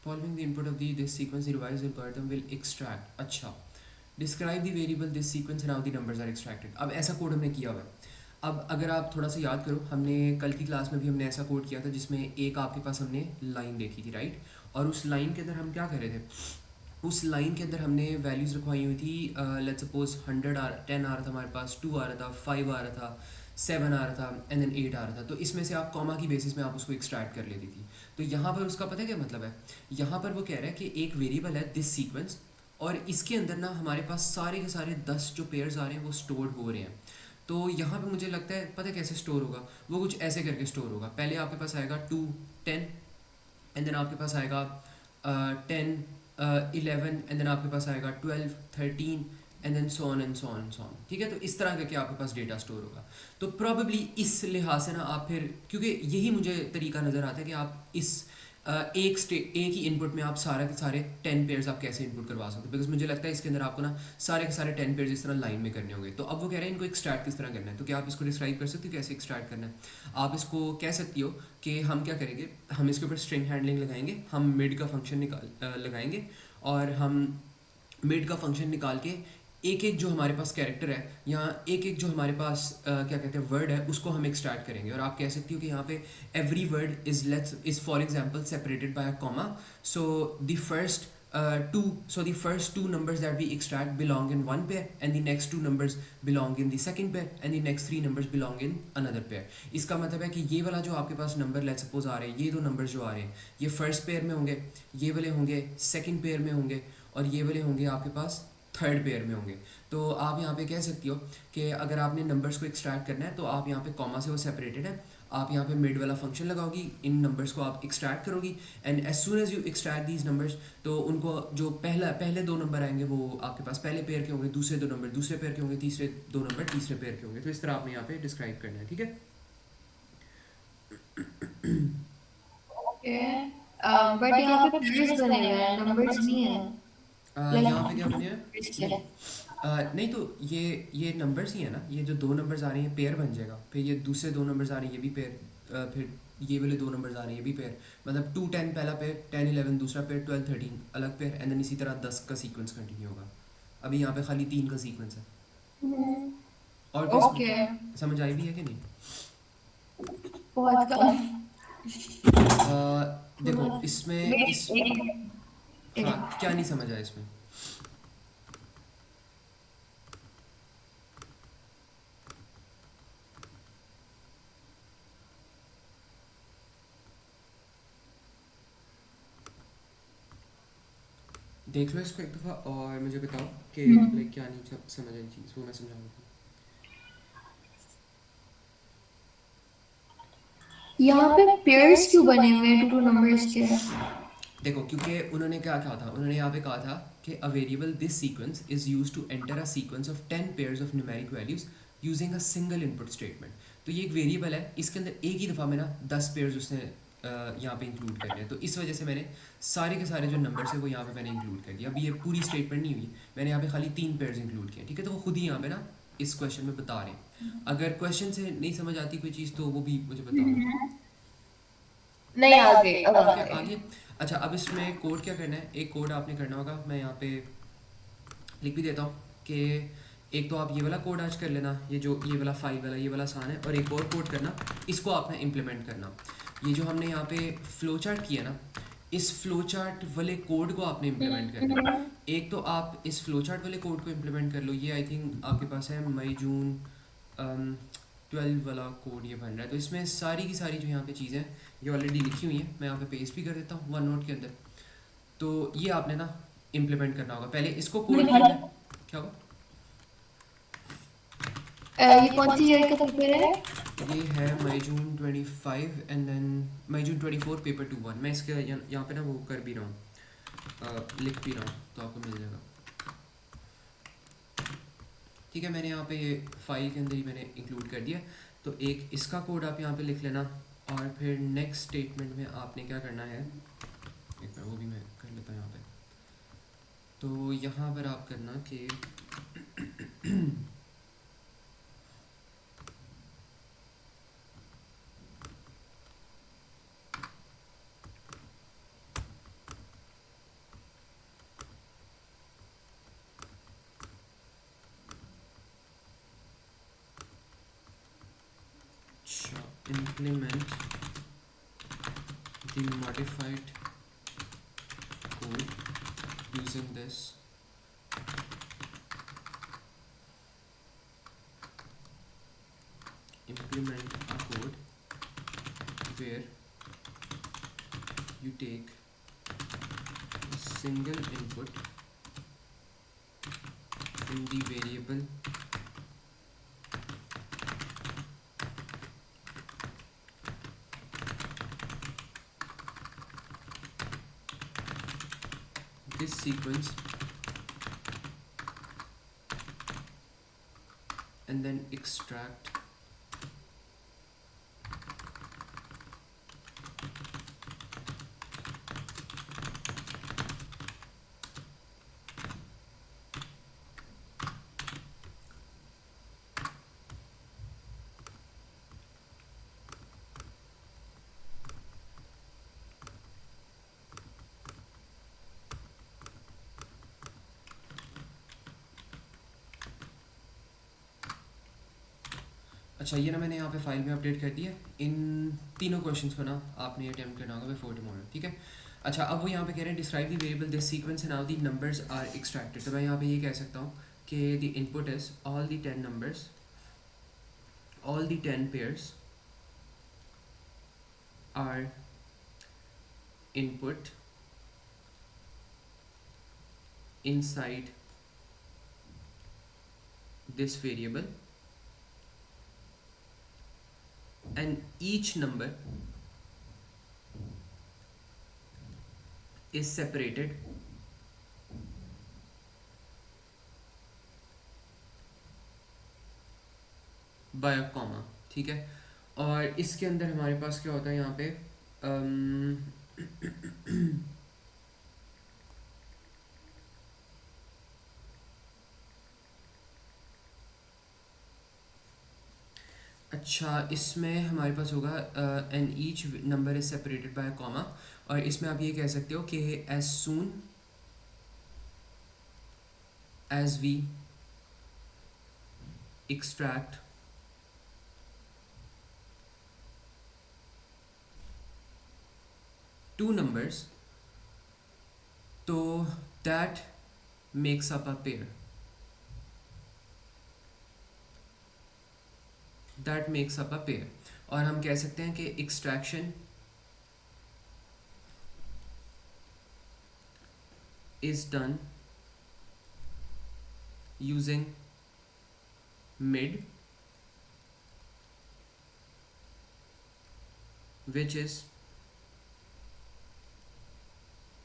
following the input of the this sequence the revised algorithm will extract। अच्छा, describe the variable this sequence and how the numbers are extracted। अब ऐसा code हमने किया हुआ है। अब अगर आप थोड़ा सा याद करो, हमने कल की क्लास में भी हमने ऐसा कोड किया था जिसमें एक आपके पास हमने लाइन देखी थी, राइट, और उस लाइन के अंदर हम क्या कर रहे थे, उस लाइन के अंदर हमने वैल्यूज़ रखवाई हुई थी। लेट्स सपोज 100 10 आ रहा था हमारे पास, 2 आ रहा था, 5 आ रहा था, 7 आ रहा था एंड देन 8 आ रहा था। तो इसमें से आप कॉमा की बेसिस में आप उसको एक्सट्रैक्ट कर लेती थी। तो यहाँ पर उसका पता है क्या मतलब है, यहाँ पर वो कह रहा है कि एक वेरिएबल है दिस सीक्वेंस और इसके अंदर ना हमारे पास सारे के सारे 10 जो पेयर्स आ रहे हैं वो स्टोर हो रहे हैं। तो यहाँ पे मुझे लगता है पता है कैसे स्टोर होगा, वो कुछ ऐसे करके स्टोर होगा। पहले आपके पास आएगा 2 10 एंड देन आपके पास आएगा 10 11 एंड देन आपके पास आएगा 12 13 and then so on and so on so on. ठीक है, तो इस तरह करके आपके पास डेटा स्टोर होगा। तो प्रॉबेबली इस लिहाज से ना आप फिर, क्योंकि यही मुझे तरीका नज़र आता है कि आप इस एक ही इनपुट में आप सारे के सारे 10 पेयर्स आप कैसे इनपुट करवा सकते हो, बिकॉज मुझे लगता है इसके अंदर आपको ना सारे के सारे 10 पेयर्स इस तरह लाइन में करने होंगे। तो अब वो कह रहे हैं इनको एक्सट्रैक्ट किस तरह करना है, तो क्या आप इसको डिस्क्राइब कर सकते हो कैसे एक्सट्रैक्ट करना है। आप इसको कह सकती हो कि हम क्या करेंगे, हम इसके ऊपर स्ट्रिंग हैंडलिंग लगाएंगे, हम मिड का फंक्शन लगाएंगे और हम मिड का फंक्शन निकाल के एक एक जो हमारे पास कैरेक्टर है या एक एक जो हमारे पास क्या कहते हैं वर्ड है उसको हम एक्सट्रैक्ट करेंगे। और आप कह सकती हो कि यहाँ पे every word is for example separated by a comma. So the first two numbers that we extract belong in one pair and the next 2 numbers belong in the second pair and the next 3 numbers belong in another pair। इसका मतलब है कि ये वाला जो आपके पास number let's suppose आ रहे हैं, ये 2 नंबर्स जो आ रहे हैं ये फर्स्ट पेयर में होंगे, ये वाले होंगे सेकंड पेयर में होंगे और ये वाले होंगे आपके पास थर्ड पेयर में होंगे। तो आप यहाँ पे कह सकती हो कि अगर आपने नंबर्स को एक्सट्रैक्ट करना है तो आप यहाँ पे कॉमा से वो सेपरेटेड है, आप यहाँ पे मिड वाला फंक्शन लगाओगी, इन नंबर्स को आप एक्सट्रैक्ट करोगी and as soon as you extract these numbers तो उनको जो पहले 2 नंबर आएंगे वो आपके पास पहले पेयर के होंगे, दूसरे 2 नंबर दूसरे पेयर के होंगे, तीसरे 2 नंबर तीसरे पेयर के होंगे। तो इस तरह आपने यहाँ पे डिस्क्राइब करना है। ठीक है, ओके, बट यहाँ पे पेयर्स बने हुए हैं, नंबर्स नहीं है। यहाँ पे क्या लाइक बने हैं? नहीं, नहीं तो ये नंबर्स ही है ना, ये जो दो नंबर्स आ रहे हैं पेयर बन जाएगा, फिर ये दूसरे दो नंबर्स आ रहे हैं ये भी पेयर, फिर ये वाले दो नंबर्स आ रहे हैं ये भी पेयर, मतलब 2 10 पहला पेयर, 10 11 दूसरा पेयर, 12 13 अलग पेयर, एंड देन इसी तरह 10 का सीक्वेंस कंटिन्यू होगा। अभी यहाँ पे खाली 3 का सीक्वेंस है। और कोई ओके, समझ आई भी है कि नहीं? बहुत कम। देखो इसमें वेट, इस एक हाँ, क्या नहीं समझ आया इसमें? देख लो इसको एक दफ़ा और मुझे बताओ कि लाइक क्या नहीं समझ आई चीज़, वो मैं समझाऊंगा। यहाँ पे पेयर्स क्यों बने हुए हैं टू टू नंबर्स के? देखो क्योंकि उन्होंने क्या कहा था, उन्होंने यहाँ पे कहा था कि a variable this sequence is use to enter a sequence of 10 pairs of numeric values using a single input statement. तो ये एक वेरिएबल है, इसके अंदर एक ही दफ़ा में ना 10 पेयर्स उसने यहाँ पे इंक्लूड करने हैं, तो इस वजह से मैंने सारे के सारे जो नंबर्स है वो यहाँ पे मैंने इंक्लूड कर दिया। अभी ये पूरी स्टेटमेंट नहीं हुई, मैंने यहाँ पे खाली 3 पेयर्स इंक्लूड किए, ठीक है? तो वो खुद ही यहाँ पे ना इस क्वेश्चन में बता रहे हैं। अगर क्वेश्चन से नहीं समझ आती कोई चीज़ तो वो भी मुझे बता दो। नहीं, आगे, अब ठीक है आगे। आगे। अच्छा अब इसमें कोड क्या करना है, एक कोड आपने करना होगा, मैं यहाँ पे लिख भी देता हूँ कि एक तो आप ये वाला कोड आज कर लेना, ये वाला फाइव वाला ये वाला आसान है, और एक और कोड करना, इसको आपने इम्प्लीमेंट करना। ये जो हमने यहाँ पे फ्लो चार्ट किया ना, इस फ्लो चार्ट वाले कोड को आपने इम्प्लीमेंट करना है। एक तो आप इस फ्लो चार्ट वाले कोड को इम्प्लीमेंट कर लो, ये आई थिंक आपके पास है मई जून 12 वाला कोड ये बन रहा है, तो इसमें सारी की सारी जो यहाँ पे चीज़ें हैं ये ऑलरेडी लिखी हुई हैं, मैं यहाँ पे पेस्ट भी कर देता हूँ वन नोट के अंदर। तो ये आपने ना इम्प्लीमेंट करना होगा, पहले इसको कोड लिखना है। क्या होगा? ये कौन सी ईयर का पेपर है? ये है May June 25 and then May June 24 paper 2 1। मैं इसके यहाँ पे ना वो कर भी रहा हूँ, लिख भी रहा हूँ, तो आपको मिल जाएगा। ठीक है, मैंने यहाँ पे ये फाइल के अंदर ही मैंने इंक्लूड कर दिया। तो एक इसका कोड आप यहाँ पे लिख लेना, और फिर नेक्स्ट स्टेटमेंट में आपने क्या करना है, एक बार वो भी मैं कर लेता हूँ यहाँ पे। तो यहाँ पर आप करना कि implement the modified code using this implement a code where you take a single input in the variable this sequence and then extract अच्छा ये ना मैंने यहाँ पे फाइल में अपडेट कर दिया। इन तीनों क्वेश्चंस को ना आपने अटेम्प्ट करना होगा बिफोर टुमारो, ठीक है? अच्छा अब वो यहाँ पे कह रहे हैं describe the variable this sequence and how the numbers are extracted. तो मैं यहाँ पे ये कह सकता हूँ कि the input is all the 10 numbers, all the 10 pairs are input inside this variable, and each number is separated by a comma, ठीक है? और इसके अंदर हमारे पास क्या होता है यहाँ पे अम, अच्छा, इसमें हमारे पास होगा an each number is separated by comma, और इसमें आप ये कह सकते हो कि as soon as we extract two numbers, तो that makes up a pair, that makes up a pair. और हम कह सकते हैं कि extraction is done using mid, which is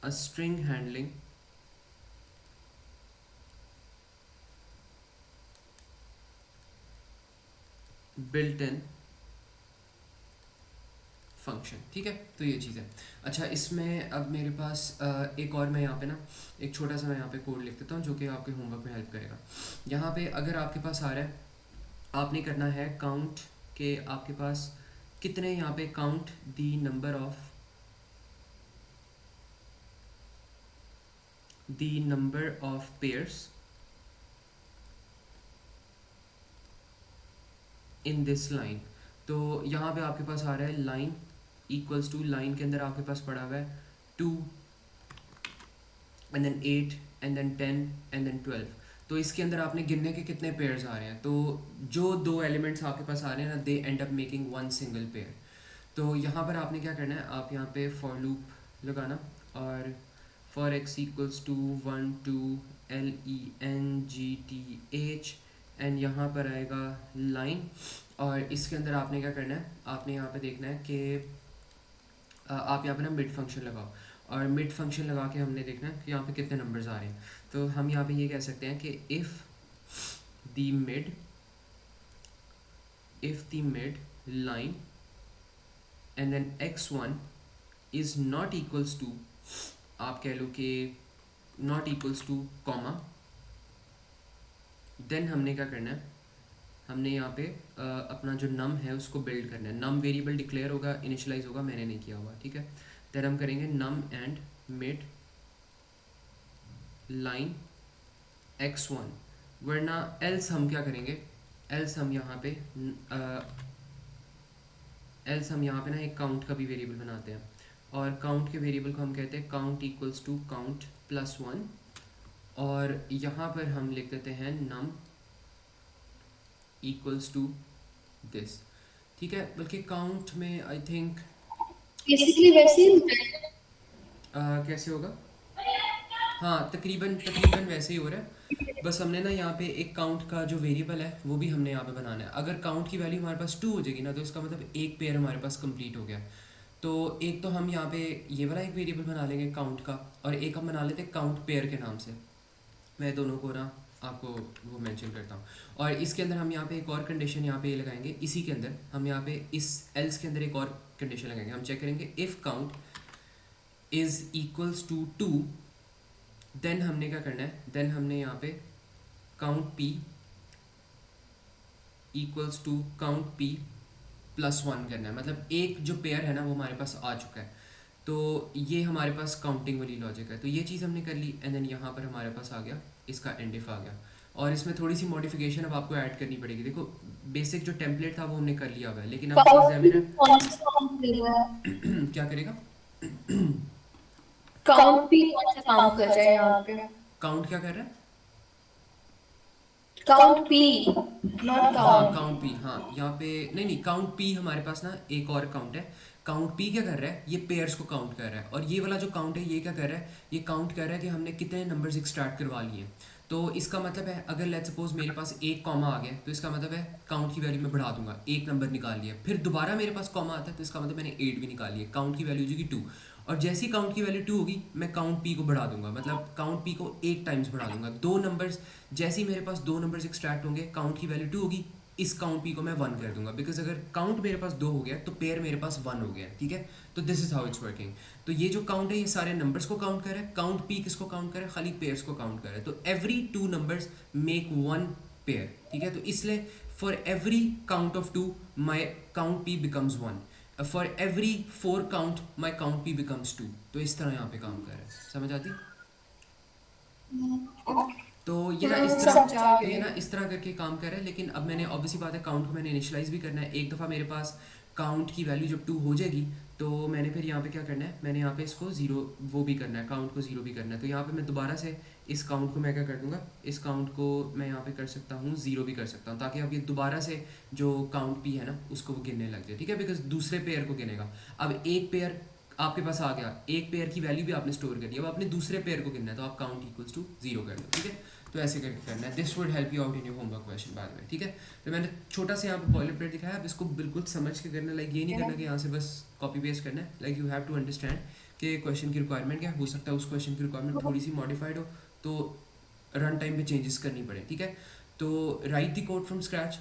a string handling built-in function. ठीक है, तो ये चीज़ है। अच्छा, इसमें अब मेरे पास एक और, मैं यहाँ पे ना एक छोटा सा मैं यहाँ पे कोड लिख देता हूँ जो कि आपके होमवर्क में हेल्प करेगा। यहाँ पे अगर आपके पास आ रहा है, आपने करना है काउंट के आपके पास कितने, यहाँ पे count the number of pairs in this line. तो यहाँ पे आपके पास आ रहा है लाइन इक्वल्स टू, लाइन के अंदर आपके पास पड़ा हुआ है 2 and then 8 and then 10 and then 12। तो इसके अंदर आपने गिनने के कितने पेयर्स आ रहे हैं, तो जो दो एलिमेंट्स आपके पास आ रहे हैं ना, they end up making one single pair. तो यहाँ पर आपने क्या करना है, आप यहाँ पे फॉर लूप लगाना, और for x equals to 1 2 LENGTH, and यहाँ पर आएगा लाइन। और इसके अंदर आपने क्या करना है, आपने यहाँ पे देखना है कि आप यहाँ पे ना मिड फंक्शन लगाओ, और मिड फंक्शन लगा के हमने देखना है कि यहाँ पे कितने नंबर्स आ रहे हैं। तो हम यहाँ पे ये कह सकते हैं कि if the mid line and then x1 is not equals to, आप कह लो कि not equals to comma, then हमने क्या करना है, हमने यहाँ पे अपना जो नम है उसको बिल्ड करना है। नम वेरिएबल डिक्लेयर होगा, इनिशियलाइज होगा, मैंने नहीं किया हुआ, ठीक है। देन हम करेंगे नम एंड मिड लाइन x1, वरना एल्स हम क्या करेंगे, एल्स हम यहाँ पे ना एक काउंट का भी वेरिएबल बनाते हैं, और काउंट के वेरिएबल को हम कहते हैं count equals to count plus 1, और यहाँ पर हम लिख देते हैं नम इक्वल्स टू दिस। ठीक है, बल्कि काउंट में आई थिंक बेसिकली वैसे ही होता है। कैसे होगा, हाँ तकरीबन तकरीबन वैसे ही हो रहा है। बस हमने ना यहाँ पे एक काउंट का जो वेरिएबल है वो भी हमने यहाँ पे बनाना है। अगर काउंट की वैल्यू हमारे पास 2 हो जाएगी ना, तो इसका मतलब एक पेयर हमारे पास कंप्लीट हो गया। तो एक तो हम यहाँ पे ये वाला एक वेरिएबल बना लेंगे काउंट का, और एक हम बना लेते हैं काउंट पेयर के नाम से। मैं दोनों को ना आपको वो मेंशन करता हूँ। और इसके अंदर हम यहाँ पे एक और कंडीशन यहाँ पे ये लगाएंगे, इसी के अंदर हम यहाँ पे इस एल्स के अंदर एक और कंडीशन लगाएंगे। हम चेक करेंगे if count is equals to 2, then हमने क्या करना है, देन हमने यहाँ पे count p equals to count p plus 1 करना है। मतलब एक जो पेयर है ना वो हमारे पास आ चुका है। तो ये हमारे पास काउंटिंग वाली लॉजिक है। तो ये चीज़ हमने कर ली, एंड देन यहाँ पर हमारे पास आ गया इसका एंड इफ आ गया। और इसमें थोड़ी सी मॉडिफिकेशन अब आपको ऐड करनी पड़ेगी। देखो बेसिक जो टेम्पलेट था वो हमने कर लिया हुआ है, लेकिन अब एग्जामिनर क्या करेगा, काउंट भी कौन सा काम कर रहा है यहाँ पे? काउंट क्या कर रहा है, काउंट पी, नॉट हाँ काउंट। काउंट पी, हाँ यहाँ पे नहीं नहीं, काउंट पी हमारे पास ना एक और काउंट है। काउंट पी क्या कर रहा है, ये पेयर्स को काउंट कर रहा है, और ये वाला जो काउंट है ये क्या कर रहा है, ये काउंट कर रहा है कि हमने कितने नंबर्स एक्सट्रैक्ट करवा लिए। तो इसका मतलब है अगर लेट्स सपोज मेरे पास एक कॉमा आ गया, तो इसका मतलब है काउंट की वैल्यू में बढ़ा दूंगा, एक नंबर निकाल लिया, फिर दोबारा मेरे पास कॉमा आता है तो इसका मतलब मैंने 8 भी निकाल लिया, काउंट की वैल्यू हो जाएगी 2। और जैसी काउंट की वैल्यू 2 होगी मैं काउंट पी को बढ़ा दूंगा, मतलब काउंट पी को 8 टाइम्स बढ़ा दूंगा। दो नंबर्स, जैसे ही मेरे पास दो नंबर्स एक्सट्रैक्ट होंगे काउंट की वैल्यू 2 होगी, इस काउंट पी को मैं 1 कर दूंगा, बिकॉज अगर काउंट मेरे पास 2 हो गया तो पेयर मेरे पास 1 हो गया, ठीक है। तो this is how it's working. तो ये जो काउंट है ये सारे नंबर्स को काउंट करे, काउंट पी किसको काउंट करे, खाली पेयर्स को काउंट करे। तो एवरी 2 नंबर्स मेक 1 पेयर, ठीक है। तो इसलिए for every count of 2 my count P becomes 1, for every 4 count my count P becomes 2। तो इस तरह यहाँ पे काम कर रहा है, समझ आती। तो ये ना इस तरह समझ आ ये गई। ना इस तरह करके काम कर रहा है। लेकिन अब मैंने ऑब्वियसली बात है काउंट को मैंने इनिशलाइज भी करना है। एक दफ़ा मेरे पास काउंट की वैल्यू जब 2 हो जाएगी तो मैंने फिर यहाँ पे क्या करना है, मैंने यहाँ पे इसको ज़ीरो वो भी करना है, काउंट को ज़ीरो भी करना है। तो यहाँ पे मैं दोबारा से इस काउंट को मैं क्या कर दूंगा, इस काउंट को मैं यहाँ पे कर सकता हूँ ज़ीरो भी कर सकता हूँ, ताकि अब ये दोबारा से जो काउंट पी है ना उसको वो गिनने लग जाए, ठीक है। बिकॉज दूसरे पेयर को गिनेगा। अब एक पेयर आपके पास आ गया, एक पेयर की वैल्यू भी आपने स्टोर कर दी, अब आपने दूसरे पेयर को गिनना है, तो आप काउंट इक्वल्स टू 0 कर दो, ठीक है। तो ऐसे करके करना है। This would help you out in your homework question बाद में, ठीक है। तो मैंने छोटा सा यहाँ पे बॉयलर प्लेट दिखाया, अब इसको बिल्कुल समझ के करना। लाइक ये नहीं करना कि यहाँ से बस कॉपी पेस्ट करना है। Like you have to understand कि क्वेश्चन की रिक्वायरमेंट क्या हो सकता है, उस क्वेश्चन की रिक्वायरमेंट थोड़ी सी मॉडिफाइड हो तो रन टाइम पे चेंजेस करनी पड़े, ठीक है। तो right the code from scratch,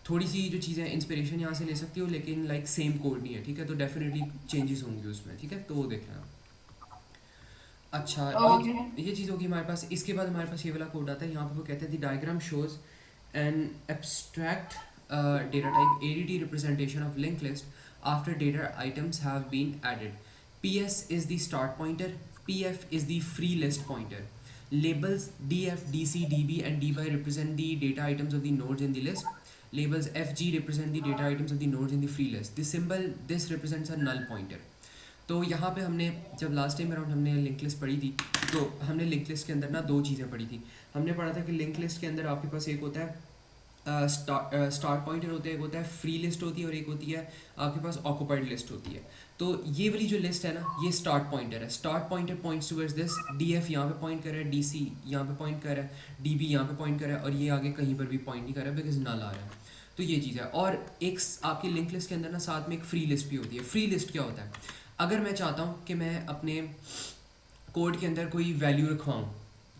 थोड़ी सी जो चीज़ें इंस्पिरेशन यहाँ से ले सकती हो, लेकिन लाइक सेम कोड नहीं है, ठीक है। तो डेफिनेटली चेंजेस होंगे उसमें, ठीक है। तो वो देखना। अच्छा, ओके। ये चीज़ होगी हमारे पास। इसके बाद हमारे पास ये वाला कोड आता है, यहाँ पे वो कहते हैं the diagram shows an abstract data type ADT representation of link list after data items have been added. PS is the start pointer, PF is the free list pointer. Labels DF, DC, DB and DY represent the data items of the nodes in the list. Labels FG represent the data items of the nodes in the free list. The symbol this represents a null pointer. तो यहाँ पे हमने जब last time around हमने link list पढ़ी थी, तो हमने लिंक लिस्ट के अंदर ना 2 चीज़ें पढ़ी थी। हमने पढ़ा था कि लिंक लिस्ट के अंदर आपके पास एक होता है स्टार्ट पॉइंटर होता है, एक होता है फ्री लिस्ट होती है, और एक होती है आपके पास ऑक्यूपाइड लिस्ट होती है। तो ये वाली जो लिस्ट है ना, ये स्टार्ट पॉइंटर है। Start pointer points towards this, DF यहाँ पे पॉइंट कर रहा है, DC यहाँ पे पॉइंट कर रहा है, DB यहाँ पे पॉइंट कर रहा है, और ये आगे कहीं पर भी पॉइंट नहीं कर रहा है बिकॉज नल आ रहा है। तो ये चीज़ है। और एक आपकी लिंक लिस्ट के अंदर ना साथ में एक फ्री लिस्ट भी होती है। फ्री लिस्ट क्या होता है, अगर मैं चाहता हूँ कि मैं अपने कोड के अंदर कोई वैल्यू रखवाऊँ,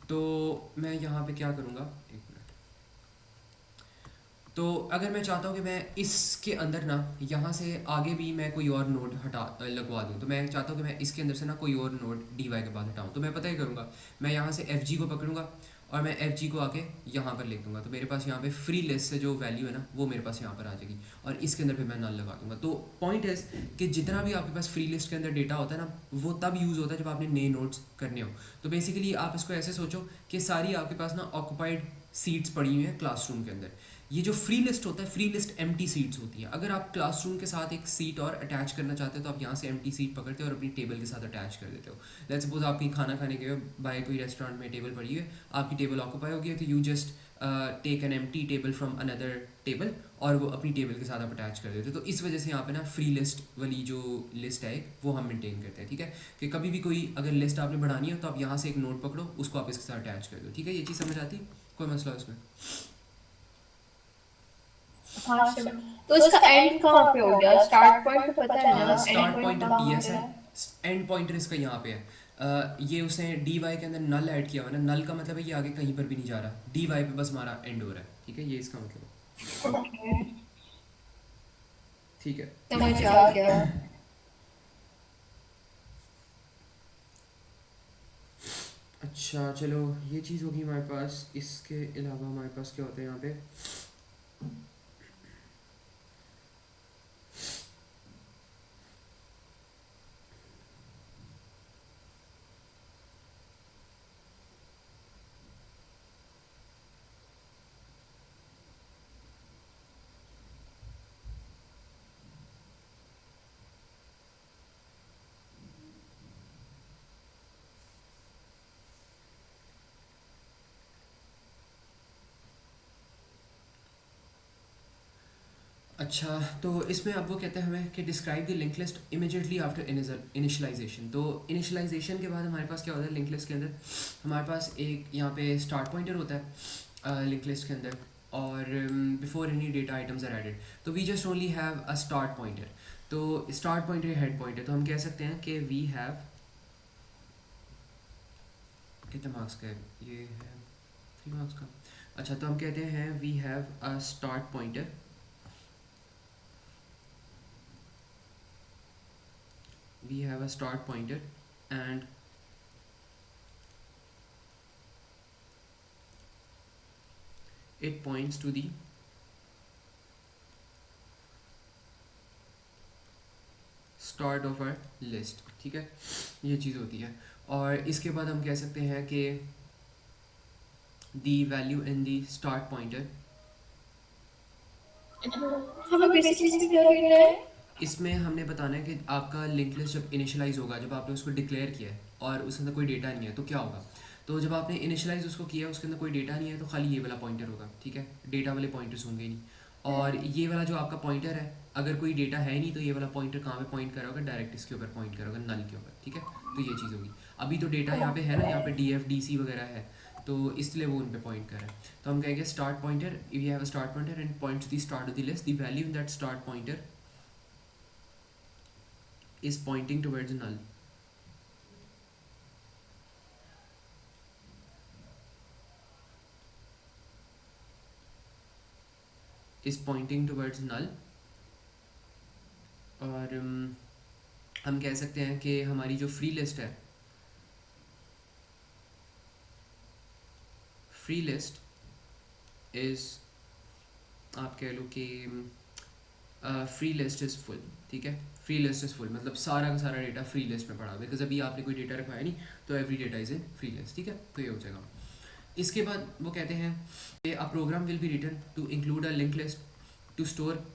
तो मैं यहाँ पे क्या करूँगा, एक मिनट। तो अगर मैं चाहता हूँ कि मैं इसके अंदर ना यहाँ से आगे भी मैं कोई और नोड हटा लगवा दूँ, तो मैं चाहता हूँ कि मैं इसके अंदर से ना कोई और नोड DY के बाद हटाऊँ, तो मैं पता ही करूँगा, मैं यहाँ से FG को पकड़ूँगा और मैं FG को आके यहाँ पर लिख दूँगा। तो मेरे पास यहाँ पे फ्री लिस्ट से जो वैल्यू है ना वो मेरे पास यहाँ पर आ जाएगी, और इसके अंदर फिर मैं नल लगा दूँगा। तो पॉइंट इज़ कि जितना भी आपके पास फ्री लिस्ट के अंदर डेटा होता है ना, वो तब यूज़ होता है जब आपने नए नोड्स करने हो। तो बेसिकली आप इसको ऐसे सोचो कि सारी आपके पास ना ऑक्यूपाइड सीट्स पड़ी हुई हैं क्लासरूम के अंदर। ये जो फ्री लिस्ट होता है, फ्री लिस्ट एम्प्टी सीट्स होती है। अगर आप क्लासरूम के साथ एक सीट और अटैच करना चाहते हो तो आप यहाँ से एम्प्टी सीट पकड़ते हो और अपनी टेबल के साथ अटैच कर देते हो। लेट्स सपोज आप कहीं खाना खाने गए हो, बाय कोई रेस्टोरेंट में टेबल पड़ी है, आपकी टेबल ऑक्यूपाई हो गई है, तो you just take an empty table from another table और वो अपनी टेबल के साथ आप अटैच कर देते हो। तो इस वजह से यहाँ पे ना फ्री लिस्ट वाली जो लिस्ट है वो हम मेंटेन करते हैं, ठीक है। कि कभी भी कोई अगर लिस्ट आपने बढ़ानी है तो आप यहाँ से एक नोट पकड़ो, उसको आप इसके साथ अटैच कर दो, ठीक है। ये चीज़ समझ आती, कोई मसला है उसमें? हाँ सर। तो इसका एंड कहाँ पे हो गया? स्टार्ट पॉइंट तो पता है ना, एंड स्टार्ट पॉइंट पॉइंटर कहाँ PS पे है, है? एंड पॉइंटर इसका यहाँ पे है। ये उसने DY के अंदर नल ऐड किया हुआ है ना, नल का मतलब है ये आगे कहीं पर भी नहीं जा रहा, DY पे बस हमारा एंड हो रहा है, ठीक है। ये इसका मतलब है, ओके, ठीक है। समझ आ गया। अच्छा चलो, ये चीज़ होगी हमारे पास। इसके अलावा हमारे पास क्या होता है यहाँ पे, अच्छा तो इसमें अब वो कहते हैं हमें कि describe the link list immediately after initialisation. तो इनिशियलाइजेशन के बाद हमारे पास क्या होता है लिंक लिस्ट के अंदर, हमारे पास एक यहाँ पे स्टार्ट पॉइंटर होता है लिंक लिस्ट के अंदर, और before any data items are added, तो we just only have a start pointer. तो स्टार्ट पॉइंटर हेड पॉइंटर, तो हम कह सकते हैं कि वी हैव, कितने मार्क्स का है ये, है 3 मार्क्स का। अच्छा, तो हम कहते हैं we have a start pointer, we have a start pointer and it points to the start of our list, ठीक है, ये चीज़ होती है। और इसके बाद हम कह सकते हैं कि the value in the start pointer, हमें बेसिकली इसमें क्या करना है? इसमें हमने बताना है कि आपका लिंक लिस्ट जब इनिशियलाइज होगा, जब आपने उसको डिक्लेयर किया है और उसके अंदर कोई डेटा नहीं है तो क्या होगा। तो जब आपने इनिशियलाइज उसको किया, उसके अंदर कोई डेटा नहीं है, तो खाली ये वाला पॉइंटर होगा, ठीक है, डेटा वाले पॉइंटर्स होंगे ही नहीं। और ये वाला जो आपका पॉइंटर है, अगर कोई डेटा है ही नहीं तो ये वाला पॉइंटर कहाँ पे पॉइंट कर रहा होगा, डायरेक्ट इसके ऊपर पॉइंट कर रहा होगा, नल के ऊपर, ठीक है। तो ये चीज़ होगी। अभी तो डेटा यहाँ पे है ना, यहाँ पे डी एफ डी सी वगैरह है, तो इसलिए वो उन पे पॉइंट कर रहा है। तो हम कहेंगे start pointer, we have a start pointer and point to the start of the list, the value in that start pointer is pointing towards null, is pointing towards null। और हम कह सकते हैं कि हमारी जो फ्री लिस्ट है, free list is, आप कह लो कि फ्री लिस्ट इज़ फुल, ठीक है। फ्री लिस्ट इज़ फुल मतलब सारा का सारा डेटा फ्री लिस्ट में पड़ा हुआ है, बिकॉज अभी आपने कोई डेटा रखवाया नहीं, तो every data is in free list, ठीक है। तो ये हो जाएगा। इसके बाद वो कहते हैं कि a program will be written to include a link list to store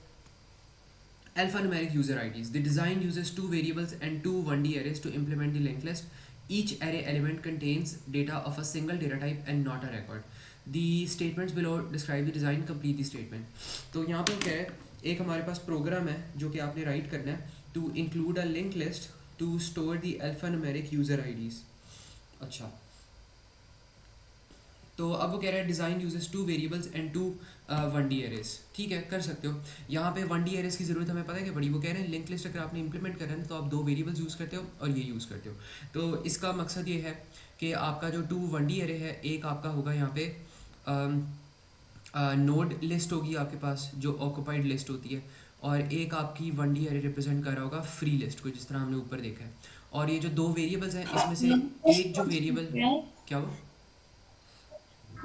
alphanumeric user IDs. The design uses two variables and two 1D arrays to implement the linked list. Each array element contains data of a single data type and not a record. The statements below describe the design, complete the statement. तो यहाँ पे क्या है, एक हमारे पास programme है जो कि आपने राइट करना है, to include a link list to store the alphanumeric user IDs। अच्छा, तो अब वो कह रहा है design uses two variables and two 1D arrays, ठीक है, कर सकते हो। यहाँ पे 1D एरेज की ज़रूरत हमें पता है कि बड़ी, वो कह रहे हैं लिंक लिस्ट अगर आपने इंप्लीमेंट करना है तो आप दो वेरिएबल्स यूज़ करते हो और ये यूज़ करते हो। तो इसका मकसद ये है कि आपका जो 1D एरे है, एक आपका होगा यहाँ पे नोड लिस्ट होगी आपके पास जो ऑक्यूपाइड लिस्ट होती है, और एक आपकी 1D एरे रिप्रेजेंट कर रहा होगा फ्री लिस्ट को, जिस तरह हमने ऊपर देखा है। और ये जो दो वेरिएबल्स हैं इसमें से एक जो वेरिएबल, क्या हुआ,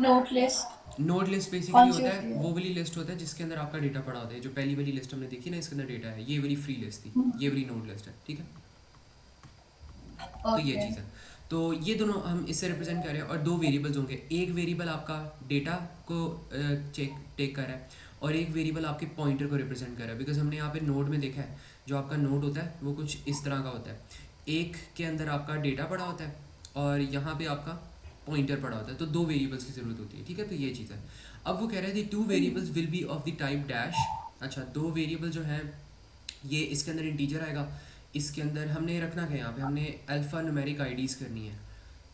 note list node list basically कौन सी होता होती है है? वो वाली लिस्ट होता है जिसके अंदर आपका डेटा पड़ा होता है। जो पहली वाली लिस्ट हमने देखी ना, इसके अंदर डेटा है, ये वाली फ्री लिस्ट थी, ये वाली नोड लिस्ट है, ठीक है। तो ये ओके। चीज़ है। तो ये दोनों हम इससे रिप्रेजेंट कर रहे हैं, और दो वेरिएबल्स होंगे, एक वेरिएबल आपका डेटा को चेक टेक कर रहा है और एक वेरिएबल आपके पॉइंटर को रिप्रेजेंट कर रहा है। बिकॉज हमने यहाँ पे नोड में देखा है जो आपका नोड होता है वो कुछ इस तरह का होता है, एक के अंदर आपका डेटा पड़ा होता है और यहाँ पे आपका पॉइंटर पड़ा होता है, तो दो वेरिएबल्स की ज़रूरत होती है, ठीक है। तो ये चीज़ है। अब वो कह रहे थे two variables will be of the type dash. अच्छा, दो वेरिएबल जो हैं ये इसके अंदर इंटीजर आएगा, इसके अंदर हमने रखना क्या, यहाँ पे हमने अल्फ़ा न्यूमेरिक आईडीज़ करनी है।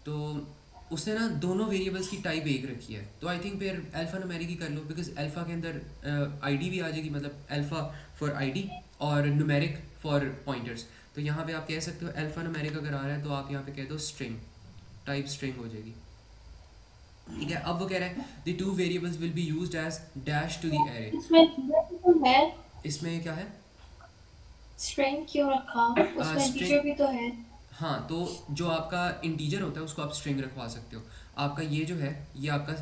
तो उसने ना दोनों वेरिएबल्स की टाइप एक रखी है, तो आई थिंक फिर अल्फ़ा न्यूमेरिक ही कर लो, बिकॉज अल्फ़ा के अंदर आईडी भी आ जाएगी, मतलब अल्फ़ा फॉर आईडी और न्यूमेरिक फॉर पॉइंटर्स। तो यहाँ पे आप कह सकते हो अल्फ़ा न्यूमेरिक अगर आ रहा है तो आप यहाँ पे कह दो स्ट्रिंग, टाइप स्ट्रिंग हो जाएगी, ठीक है। अब वो कह रहा है the two variables will be used as dash to the array. इसमें तो है, इसमें क्या है, स्ट्रिंग क्यों रखा? उसमें स्ट्रिंग, इंटीजर भी तो है। हाँ, तो जो आपका इंटीजर होता है उसको आप स्ट्रिंग रखवा सकते हो। आपका ये जो है ये आपका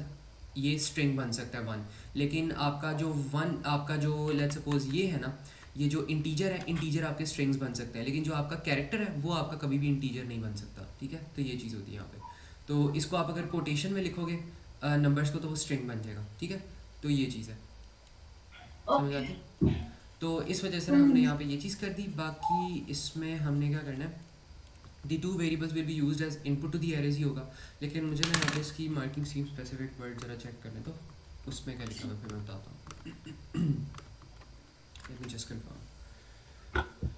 ये स्ट्रिंग बन सकता है वन, लेकिन आपका जो वन, आपका जो लेट्स सपोज ये है ना, ये जो इंटीजर है, इंटीजर आपके स्ट्रिंग्स बन सकते हैं, लेकिन जो आपका कैरेक्टर है वो आपका कभी भी इंटीजर नहीं बन सकता, ठीक है। तो ये चीज़ होती है यहाँ पे। तो इसको आप अगर कोटेशन में लिखोगे नंबर्स को, तो वो स्ट्रिंग बन जाएगा, ठीक है। तो ये चीज़ है, समझ ओके। आती है। तो इस वजह से ना हमने यहाँ पे ये चीज़ कर दी। बाकी इसमें हमने क्या करना है, the two variables will be used as input to the arrays ही होगा, लेकिन मुझे ना यहाँ पे इसकी मार्किंग स्कीम स्पेसिफिक वर्ड ज़रा चेक करने, तो उसमें क्या लिखा हुआ फिर मैं बताता हूँ। Let me just confirm.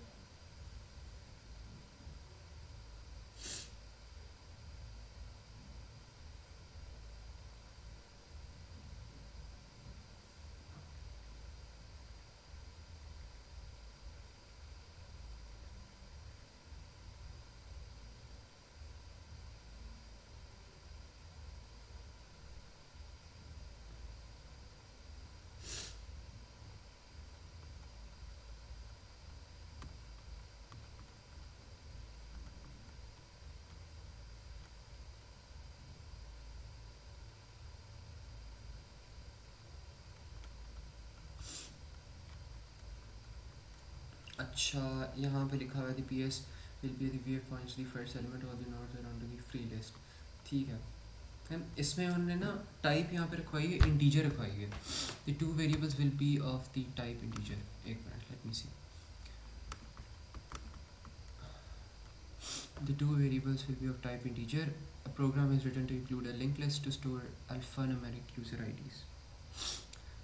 अच्छा, यहाँ पे लिखा हुआ है P S will be the wave points the first element of the nodes around the free list. ठीक है, इसमें उन्होंने ना टाइप यहाँ पे रखवाई है, इंटीजर रखवाई है। The two variables will be of the type integer. एक minute, let me see. The two variables will be of type integer. A program is written to include a linked list to store alphanumeric user IDs.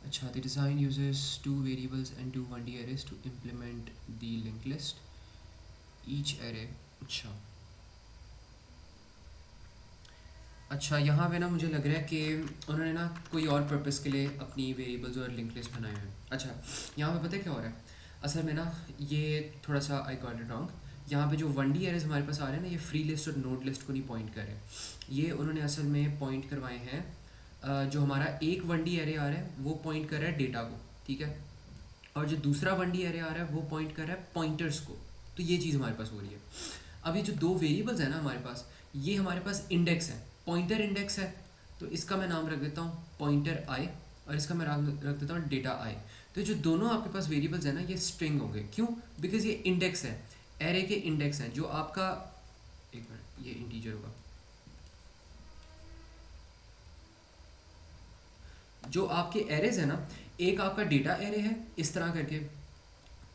अच्छा, the design uses two variables and two 1D arrays to implement the linked list. Each array, अच्छा यहाँ पे ना मुझे लग रहा है कि उन्होंने ना कोई और पर्पस के लिए अपनी वेरिएबल्स और लिंक लिस्ट बनाए हैं। अच्छा, यहाँ पे पता है क्या हो रहा है असल में ना, ये थोड़ा सा आई गॉट इट रॉन्ग। यहाँ पे जो 1D एरेज हमारे पास आ रहे हैं ना, ये फ्री लिस्ट और नोड लिस्ट को नहीं पॉइंट कर रहे। ये उन्होंने असल में पॉइंट करवाए हैं, जो हमारा एक 1D एरे आ रहा है वो पॉइंट कर रहा है डेटा को, ठीक है, और जो दूसरा 1D एरे आ रहा है वो पॉइंट कर रहा है पॉइंटर्स को। तो ये चीज़ हमारे पास हो रही है। अब ये जो दो वेरिएबल्स हैं ना हमारे पास, ये हमारे पास इंडेक्स है, पॉइंटर इंडेक्स है। तो इसका मैं नाम रख देता हूँ पॉइंटर आई, और इसका मैं नाम रख देता हूँ डेटा आई। तो जो दोनों आपके पास वेरिएबल्स हैं ना, ये स्ट्रिंग होंगे। क्यों? बिकॉज ये इंडेक्स है, एरे के इंडेक्स हैं। जो आपका, एक मिनट, ये इंटीजर होगा। जो आपके एरेज है ना, एक आपका डेटा एरे है इस तरह करके,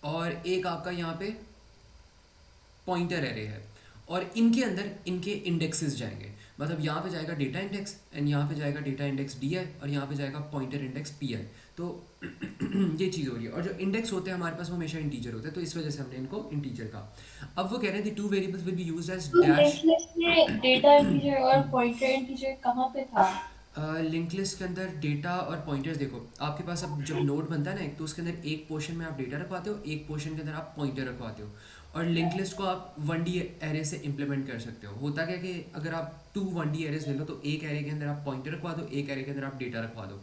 और एक आपका यहाँ पे पॉइंटर एरे है, और इनके अंदर इनके इंडेक्सेस जाएंगे। मतलब यहाँ पे जाएगा डेटा इंडेक्स, एंड यहाँ पे जाएगा डेटा इंडेक्स डी आई, और यहाँ पे जाएगा पॉइंटर इंडेक्स पी आई। तो ये चीज़ हो रही है। और जो इंडेक्स होते हैं हमारे पास वो हमेशा इंटीजर होते हैं, तो इस वजह से हमने इनको इंटीजर कहा। अब वो कह रहे हैं two variables will be used as to dash. Link list में डेटा इंटीजर और पॉइंटर इंटीजर कहाँ पे था? लिंक लिस्ट के अंदर डेटा और पॉइंटर्स, देखो आपके पास अब जब नोड बनता है ना एक, तो उसके अंदर एक पोर्शन में आप डेटा रखवाते हो, एक पोर्शन के अंदर आप पॉइंटर रखवाते हो। और लिंक लिस्ट को आप 1D एरे से इम्प्लीमेंट कर सकते हो। होता क्या कि अगर आप 2 1D एरेज ले लो, तो एक एरे के अंदर आप पॉइंटर रखवा दो, एक एरे के अंदर आप डेटा रखवा दो।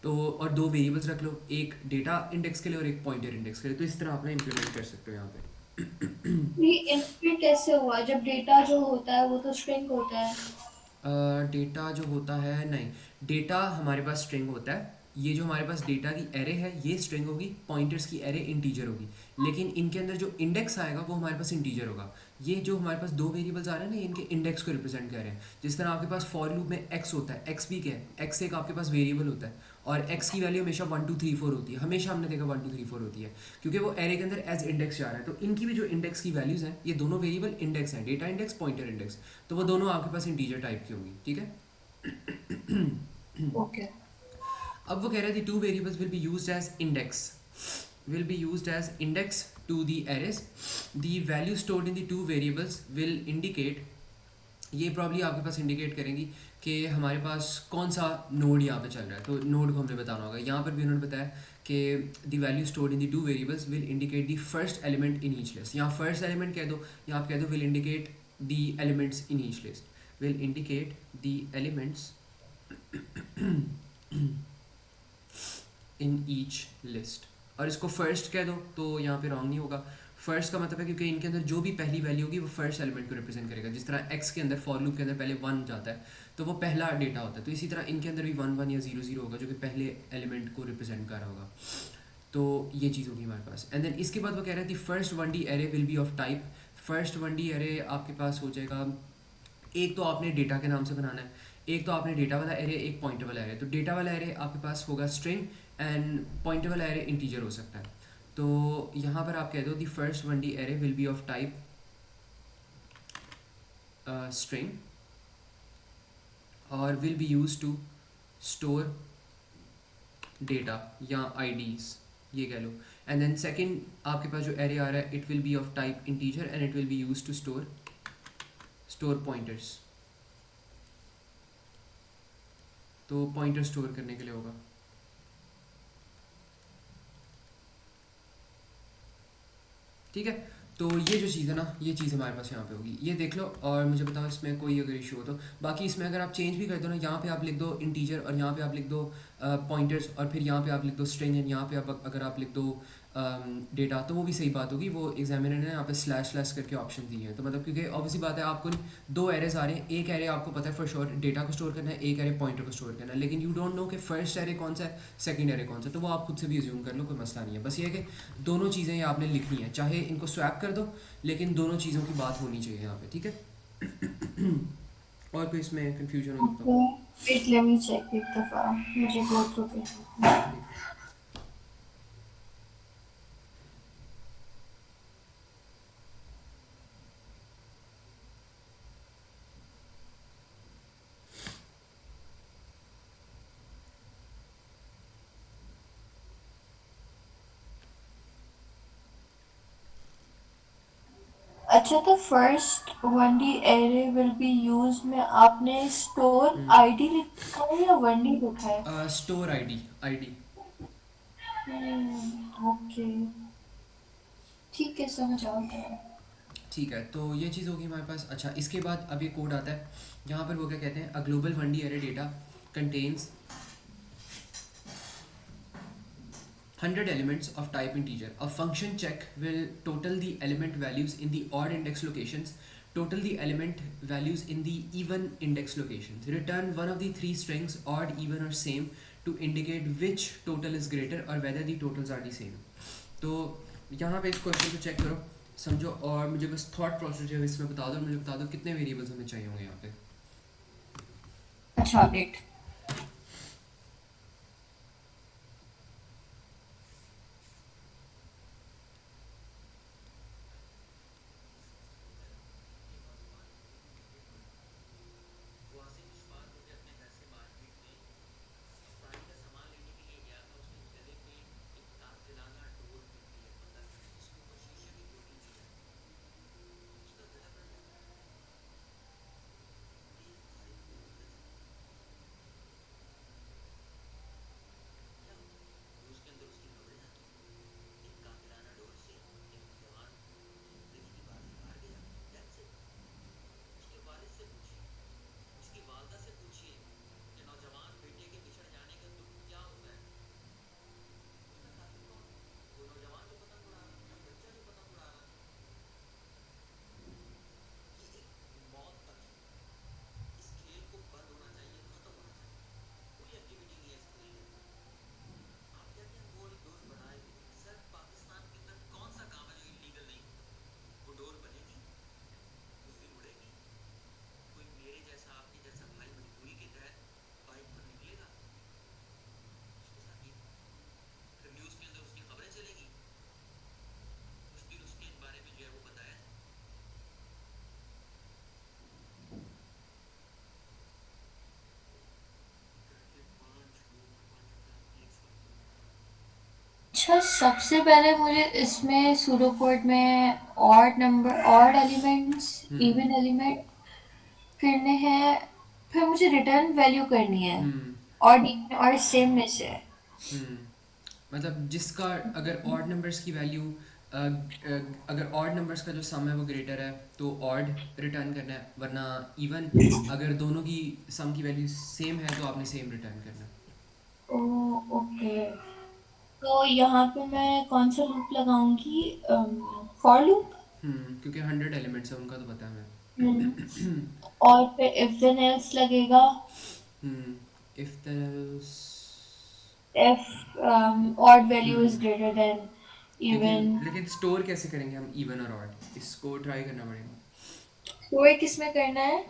तो और दो वेरिएबल्स रख लो, एक डेटा इंडेक्स के लिए और एक पॉइंटर इंडेक्स के लिए। तो इस तरह आप ना इम्प्लीमेंट कर सकते हो यहाँ पे। ये इनपुट कैसे हुआ जब डेटा जो होता है वो तो स्ट्रिंग होता है? डेटा जो होता है, नहीं, डेटा हमारे पास स्ट्रिंग होता है। ये जो हमारे पास डेटा की एरे है ये स्ट्रिंग होगी, पॉइंटर्स की एरे इंटीजर होगी। लेकिन इनके अंदर जो इंडेक्स आएगा वो हमारे पास इंटीजर होगा। ये जो हमारे पास दो वेरिएबल्स आ रहे हैं ना, ये इनके इंडेक्स को रिप्रेजेंट कर रहे हैं। जिस तरह आपके पास फॉर लूप में एक्स होता है, एक्स भी क्या है, एक्स एक आपके पास वेरिएबल होता है, और एक्स की वैल्यू हमेशा 1 2 3 4 होती है। हमेशा हमने देखा 1 2 3 4 होती है, क्योंकि वो एरे के अंदर एज इंडेक्स जा रहा है। तो इनकी भी जो इंडेक्स की वैल्यूज़ हैं, ये दोनों वेरिएबल इंडेक्स हैं, डेटा इंडेक्स, पॉइंटर इंडेक्स। तो वो दोनों आपके पास इंटीजर टाइप की होंगी, ठीक है। ओके। अब वो कह रहे थे two variables will be used as index, will be used as index to the arrays. The value stored in the two variables will indicate, ये प्रॉब्ली आपके पास इंडिकेट करेंगी कि हमारे पास कौन सा नोड यहाँ पे चल रहा है। तो नोड को हमने बताना होगा। यहाँ पर भी उन्होंने बताया कि the value stored in the two variables will indicate the first element in each list. यहाँ फर्स्ट एलिमेंट कह दो, या आप कह दो will indicate the elements in each list, will indicate the elements in each list. और इसको first कह दो तो यहाँ पे रॉन्ग नहीं होगा। फर्स्ट का मतलब है क्योंकि इनके अंदर जो भी पहली वैल्यू होगी वो फर्स्ट एलिमेंट को रिप्रेजेंट करेगा। जिस तरह एक्स के अंदर फॉर लूप के अंदर पहले 1 जाता है तो वो पहला डेटा होता है, तो इसी तरह इनके अंदर भी 1 1 या 0 0 होगा जो कि पहले एलिमेंट को रिप्रेजेंट कर रहा होगा। तो ये चीज़ होगी हमारे पास। एंड देन इसके बाद वो कह रहे थे first 1D array will be of type. First 1D array आपके पास हो जाएगा, एक तो आपने डेटा के नाम से बनाना है, एक तो आपने डेटा वाला एरे, एक पॉइंटर वाला एरे। तो डेटा वाला एरे आपके पास होगा स्ट्रिंग, एंड पॉइंटर वाला एरे इंटीजर हो सकता है। तो यहाँ पर आप कह दो the first 1D array will be of type string और will be use to store data या आईडीज, ये कह लो। एंड देन सेकंड आपके पास जो एरे आ रहा है, it will be of type integer and it will be use to store pointers. तो पॉइंटर स्टोर करने के लिए होगा। ठीक है, तो ये जो चीज़ है ना, ये चीज़ हमारे पास यहाँ पे होगी। ये देख लो और मुझे बताओ इसमें कोई अगर इशू हो तो। बाकी इसमें अगर आप चेंज भी कर दो ना, यहाँ पे आप लिख दो इंटीजर और यहाँ पे आप लिख दो पॉइंटर्स, और फिर यहाँ पे आप लिख दो स्ट्रिंग, एंड यहाँ पे आप अगर आप लिख दो डेटा, तो वो भी सही बात होगी। वो एग्जामिनर ने यहाँ पे स्लैश स्लैश करके ऑप्शन दिए हैं, तो मतलब क्योंकि ऑब्वियसली बात है आपको दो एरेज आ रहे हैं, एक एरे आपको पता है फॉर श्योर डेटा को स्टोर करना है, एक एरे पॉइंटर को स्टोर करना है, लेकिन यू डोंट नो कि फर्स्ट एरे कौन सा है, सेकंड एरे कौन सा है, तो वो आप खुद से भी अज्यूम कर लो, कोई मसला नहीं है। बस ये है कि दोनों चीज़ें ये आपने लिखनी है, चाहे इनको स्वैप कर दो लेकिन दोनों चीज़ों की बात होनी चाहिए यहाँ पे, ठीक है। और कोई इसमें कन्फ्यूजन हो तो okay, wait let me check एक दफा, मुझे गो थ्रू करना है। देख। अच्छा, तो first 1D array will be use में आपने स्टोर आईडी लिखा है या 1D लिखा है? Store ID. ओके, ठीक है, समझ आ गया। ठीक है, तो ये चीज़ होगी हमारे पास। अच्छा, इसके बाद अब ये कोड आता है, यहाँ पर वो क्या कहते हैं, a global 1D array data contains 100 elements of type integer. A function check will total the element values in the odd index locations, total the element values in the even index locations. Return one of the three strings, odd, even, or same, to indicate which total is greater or whether the totals are the same. तो यहाँ पे इस question को check करो, समझो, और मुझे बस थॉट प्रोसेस जो है इसमें बता दो, मुझे बता दो कितने वेरिएबल्स हमें चाहिए होंगे यहाँ पे। अच्छा, वेट। अच्छा, सबसे पहले मुझे इसमें सूडो कोड में ऑड नंबर, ऑड एलिमेंट्स, हम्म। इवन एलिमेंट करने हैं, फिर मुझे रिटर्न वैल्यू करनी है हम्म। और और सेम में से। हम्म। मतलब जिसका अगर ऑड नंबर्स की वैल्यू, अगर ऑड नंबर्स का जो सम है वो ग्रेटर है तो ऑड रिटर्न करना है, वरना इवन अगर दोनों की सम की वैल्यू सेम है तो आपने सेम रिटर्न करना है। ओ, ओके। तो यहाँ पे मैं कौन सा लूप लगाऊंगी? For loop. क्योंकि 100 एलिमेंट्स है उनका तो पता है हम्म, और फिर इफ देन एल्स लगेगा। हमें। If there if odd value is hmm greater than लेकिन इवन। लेकिन स्टोर कैसे करेंगे हम इवन और ऑड, इसको ट्राई करना पड़ेगा। कोई किस में करना है?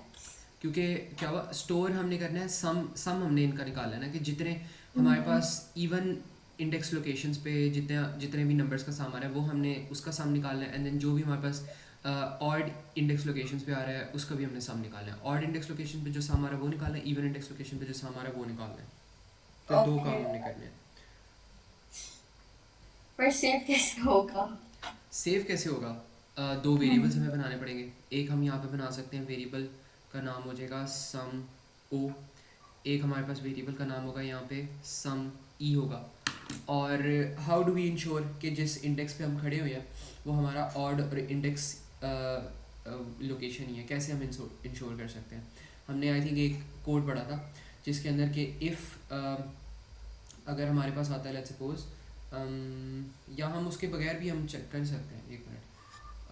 क्योंकि क्या हुआ, स्टोर हमने करना है, सम सम हमने इनका निकालना है ना, कि जितने हमारे हम्म, पास इवन इंडेक्स लोकेशंस पे जितने जितने भी नंबर्स का सम आ रहा है वो हमने उसका सम निकालना है, एंड देन जो भी हमारे पास ऑड इंडेक्स लोकेशंस पे आ रहा है उसका भी हमने सम निकालना है। ऑड इंडेक्स लोकेशन पे जो सम आ रहा है वो निकालना है, इवन इंडेक्स लोकेशन पे जो सम आ रहा है वो निकालना है। तो दो ओके, काम हमने करने हैं। पर सेव कैसे होगा? सेव कैसे होगा? दो वेरिएबल्स हम्म, हमें बनाने पड़ेंगे। एक हम यहाँ पे बना सकते हैं, वेरिएबल का नाम हो जाएगा सम ओ। एक हमारे पास वेरिएबल का नाम होगा यहाँ पे सम ई होगा। और हाउ डू वी इंश्योर कि जिस इंडेक्स पे हम खड़े हुए हैं वो हमारा ऑड और इंडेक्स लोकेशन ही है, कैसे हम इंश्योर कर सकते हैं? हमने आई थिंक एक कोड पढ़ा था जिसके अंदर कि इफ़ अगर हमारे पास आता है, लेट्स सपोज या हम उसके बगैर भी हम चेक कर सकते हैं, एक मिनट।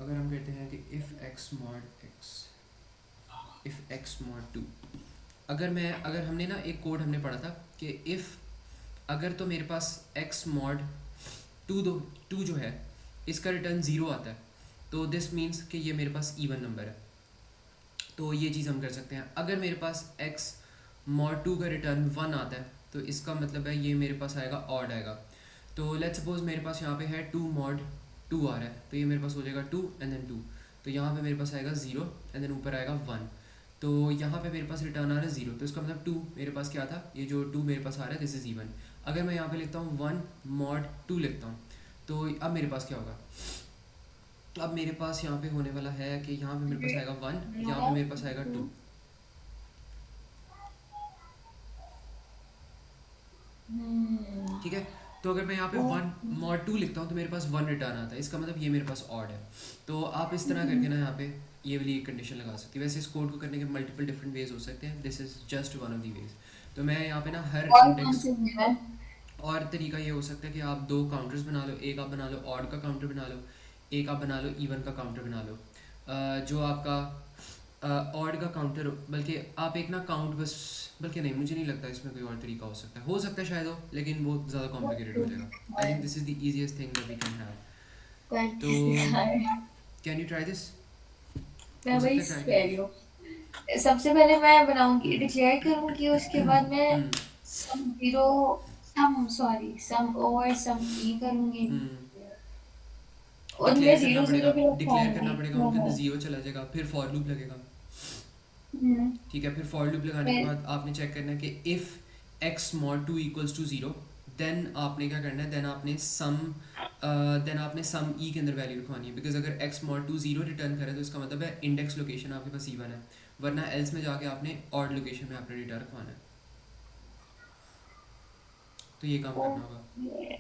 अगर हम कहते हैं कि इफ़ एक्स मॉड टू, अगर हमने ना एक कोड हमने पढ़ा था कि इफ़, अगर तो मेरे पास एक्स मॉड टू जो है इसका रिटर्न ज़ीरो आता है, तो दिस मीन्स कि ये मेरे पास इवन नंबर है। तो ये चीज़ हम कर सकते हैं। अगर मेरे पास एक्स मॉड टू का रिटर्न वन आता है, तो इसका मतलब है ये मेरे पास आएगा ऑड आएगा। तो लेट्स सपोज मेरे पास यहाँ पे है टू मॉड टू आ रहा है, तो ये मेरे पास हो जाएगा टू एंड देन टू। तो यहाँ पे मेरे पास आएगा ज़ीरो एंड देन ऊपर आएगा वन। तो यहाँ पे मेरे पास रिटर्न आ रहा है ज़ीरो, तो इसका मतलब टू मेरे पास क्या था, ये जो टू मेरे पास आ रहा है दिस इज़ इवन। अगर मैं यहाँ पे लिखता हूँ वन मॉड टू लिखता हूँ, तो अब मेरे पास क्या होगा, तो अब मेरे पास यहाँ पे होने वाला है कि यहाँ पे मेरे पास आएगा वन, यहाँ पे मेरे पास आएगा टू। ठीक है। तो अगर मैं यहाँ पे वन मॉड टू लिखता हूँ तो मेरे पास वन रिटर्न आता है, इसका मतलब ये मेरे पास ऑड है। तो आप इस तरह करके ना यहाँ पे ये वाली कंडीशन लगा सकती है। वैसे इस कोड को करने के मल्टीपल डिफरेंट वेज हो सकते हैं, this is just one of the ways. तो मैं यहाँ पे ना हर और कौन इंडेक्स, से है? और तरीका ये हो सकता है कि आप दो काउंटर्स बना लो, एक आप बना लो ऑड का काउंटर बना लो, एक आप बना लो इवन का काउंटर बना लो। जो आपका ऑड का काउंटर, बल्कि आप एक ना काउंट बस, बल्कि नहीं, मुझे नहीं लगता इसमें कोई और तरीका हो सकता है शायद हो, लेकिन वो ज़्यादा कॉम्प्लिकेटेड हो जाएगा। I think this is the easiest thing that we can have. तो कैन यू ट्राई दिस? मैं हो वही सकता है ट्राई कह करना। रही हूँ। सबसे पहले मैं बनाऊंगी, डिक्लेयर करूंगी, उसके बाद मैं हम्म सम जीरो, सम ओवर सम ई करूंगी। उनमें जीरो जीरो भी डिक्लेयर करना रखवाऊंगी। पड़ेगा, उनके अंदर ज़ीरो चला जाएगा, फिर फॉर लूप लगेगा। हम्म, ठीक है, फिर फॉर लूप लगाने के फिर बाद आपने चेक करना है कि if x mod two equals to zero, then आपने क्या करना है, देन आपने सम ई के अंदर वैल्यू रखवानी है। बिकॉज अगर x mod to zero return करे तो इसका मतलब है इंडेक्स लोकेशन आपके पास इवन है, वरना एल्स में जाके आपने ऑड लोकेशन में आपने डेटा रखवाना है। तो ये काम करना होगा। ओके,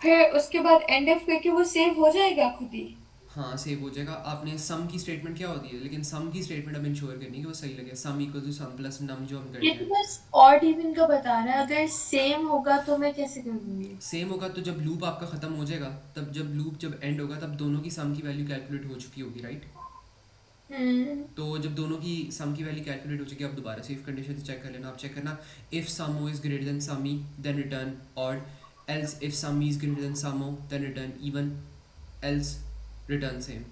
फिर उसके बाद एंड एफ करके वो सेव हो जाएगा खुद ही। हाँ, सेव हो जाएगा। आपने सम की स्टेटमेंट क्या होती है, लेकिन सम की स्टेटमेंट अब इंश्योर करनी है कि वो सही लगे। Sum equal to sum plus num जो हम ये करते तो हैं। बस ऑड इवन का बता रहा है, अगर सेम होगा तो मैं कैसे करूंगी? सेम होगा तो जब लूप आपका ख़त्म हो जाएगा, तब जब लूप जब एंड होगा तब दोनों की सम की वैल्यू कैलकुलेट हो चुकी होगी, राइट। हम्म। तो जब दोनों की सम की वैल्यू कैलकुलेट हो चुकी है, आप दोबारा से इफ कंडीशन से चेक कर लेना। आप चेक करना, if sum O is greater than sum E then return odd, else if sum E is greater than sum O then return even, else return same.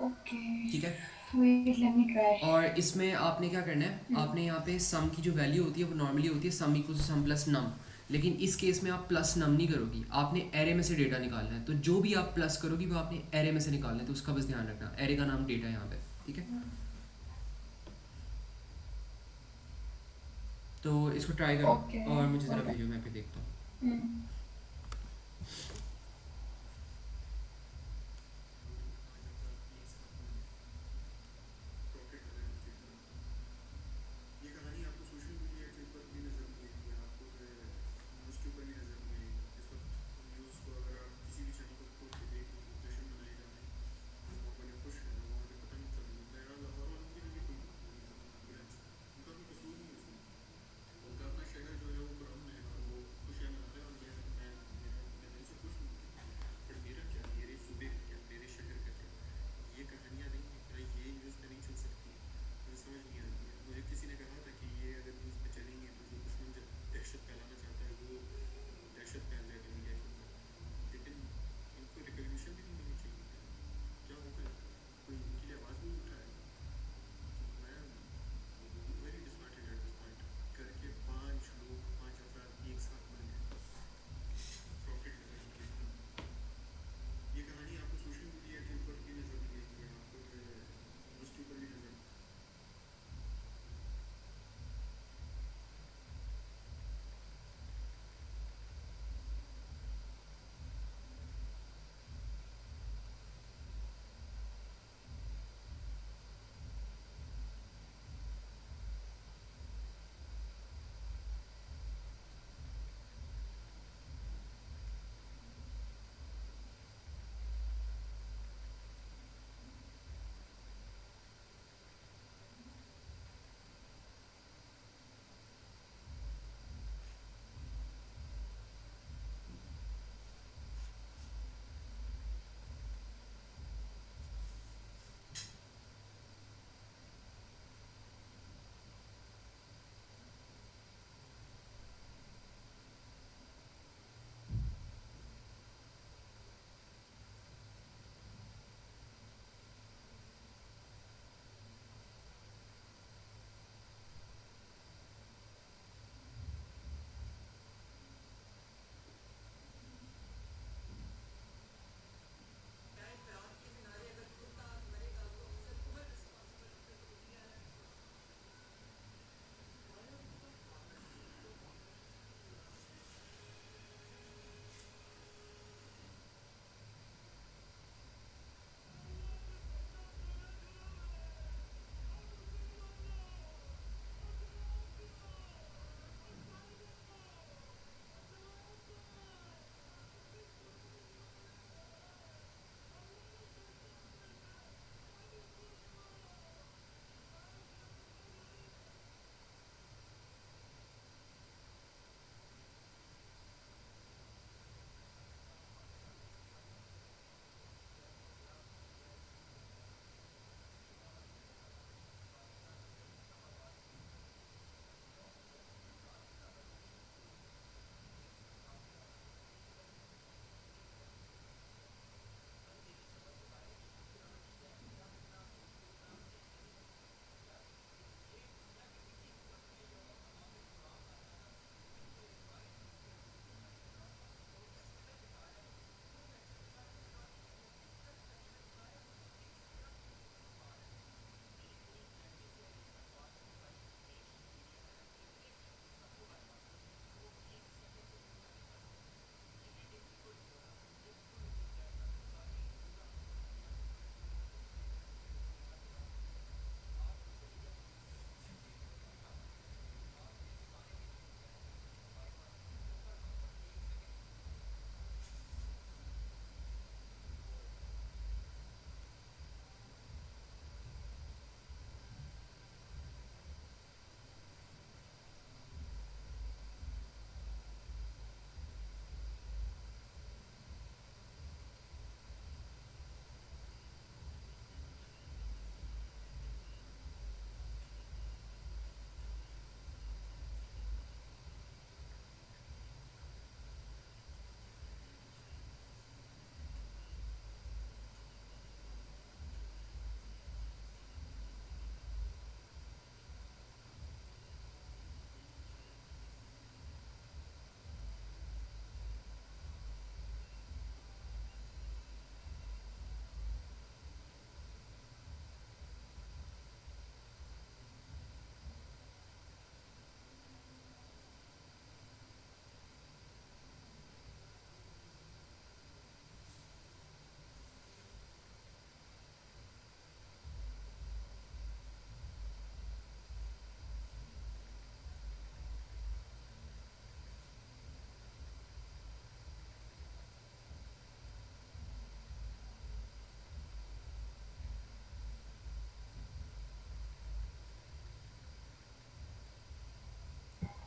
Okay, ठीक है। Wait let me try. और इसमें आपने क्या करना है, आपने यहाँ पे सम की जो वैल्यू होती है वो नॉर्मली होती है sum equal to sum plus num, लेकिन इस केस में आप प्लस नम नहीं करोगी, आपने एरे में से डेटा निकालना है। तो जो भी आप प्लस करोगी वो आपने एरे में से निकालना है, तो उसका बस ध्यान रखना। एरे का नाम डेटा है यहाँ पे, ठीक है। तो इसको ट्राई करो ओके, और मुझे ज़रा भेजो, मैं फिर देखता हूँ।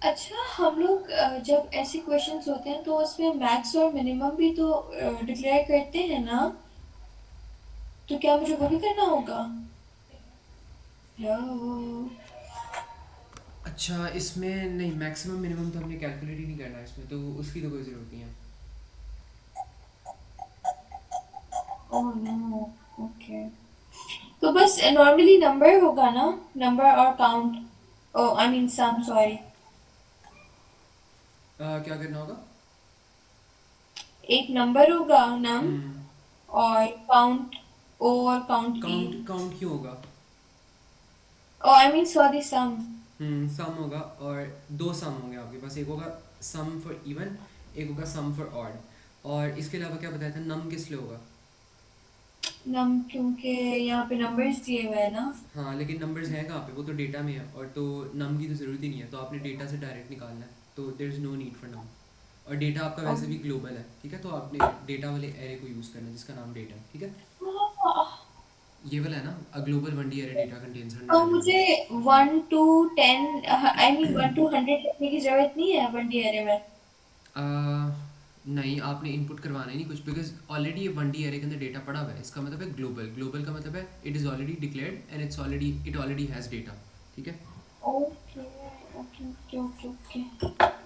अच्छा, हम लोग जब ऐसे क्वेश्चंस होते हैं तो उसमें मैक्स और मिनिमम भी तो डिक्लेयर करते हैं ना? तो क्या मुझे वो भी करना होगा? हेलो। अच्छा, इसमें नहीं, मैक्सिमम मिनिमम तो हमने कैलकुलेट ही नहीं करना इसमें, तो उसकी तो कोई ज़रूरत नहीं है। Oh no. ओके। तो बस नॉर्मली नंबर होगा ना? नंबर और count. Oh I mean sum, sorry. क्या करना होगा? एक नंबर होगा नम, हम्म। और काउंट ओ और काउंट ई। काउंट काउंट क्यों होगा? ओ आई मीन सॉरी, सम। सम होगा, और दो सम होंगे आपके पास, एक होगा सम फॉर इवन, एक होगा सम फॉर ऑड। और इसके अलावा क्या बताया था, नम किस लिए होगा? नम क्योंकि यहाँ पे नंबर्स दिए हुए हैं ना। हाँ, लेकिन नंबर्स हैं कहाँ पे, वो तो डेटा में है, और तो नम की तो ज़रूरत ही नहीं है, तो आपने डेटा से डायरेक्ट निकालना है, तो there is no need for num. और डेटा आपका वैसे भी ग्लोबल है, ठीक है, तो आपने डेटा वाले एरे को यूज़ करना है जिसका नाम डेटा है, ठीक है। ये वाला है ना, a global 1D array data contains 100 तो मुझे elements. 1 to 10, I mean 1 to 100 लिखने की जरूरत नहीं है वन डी अरे में। आ, नहीं, आपने इनपुट करवाना ही नहीं कुछ, बिकॉज ऑलरेडी ये 1D एरे के अंदर डेटा पड़ा हुआ है, इसका मतलब है ग्लोबल। ग्लोबल का मतलब है it is already declared and it already has data, ठीक है। Okay okay okay okay okay.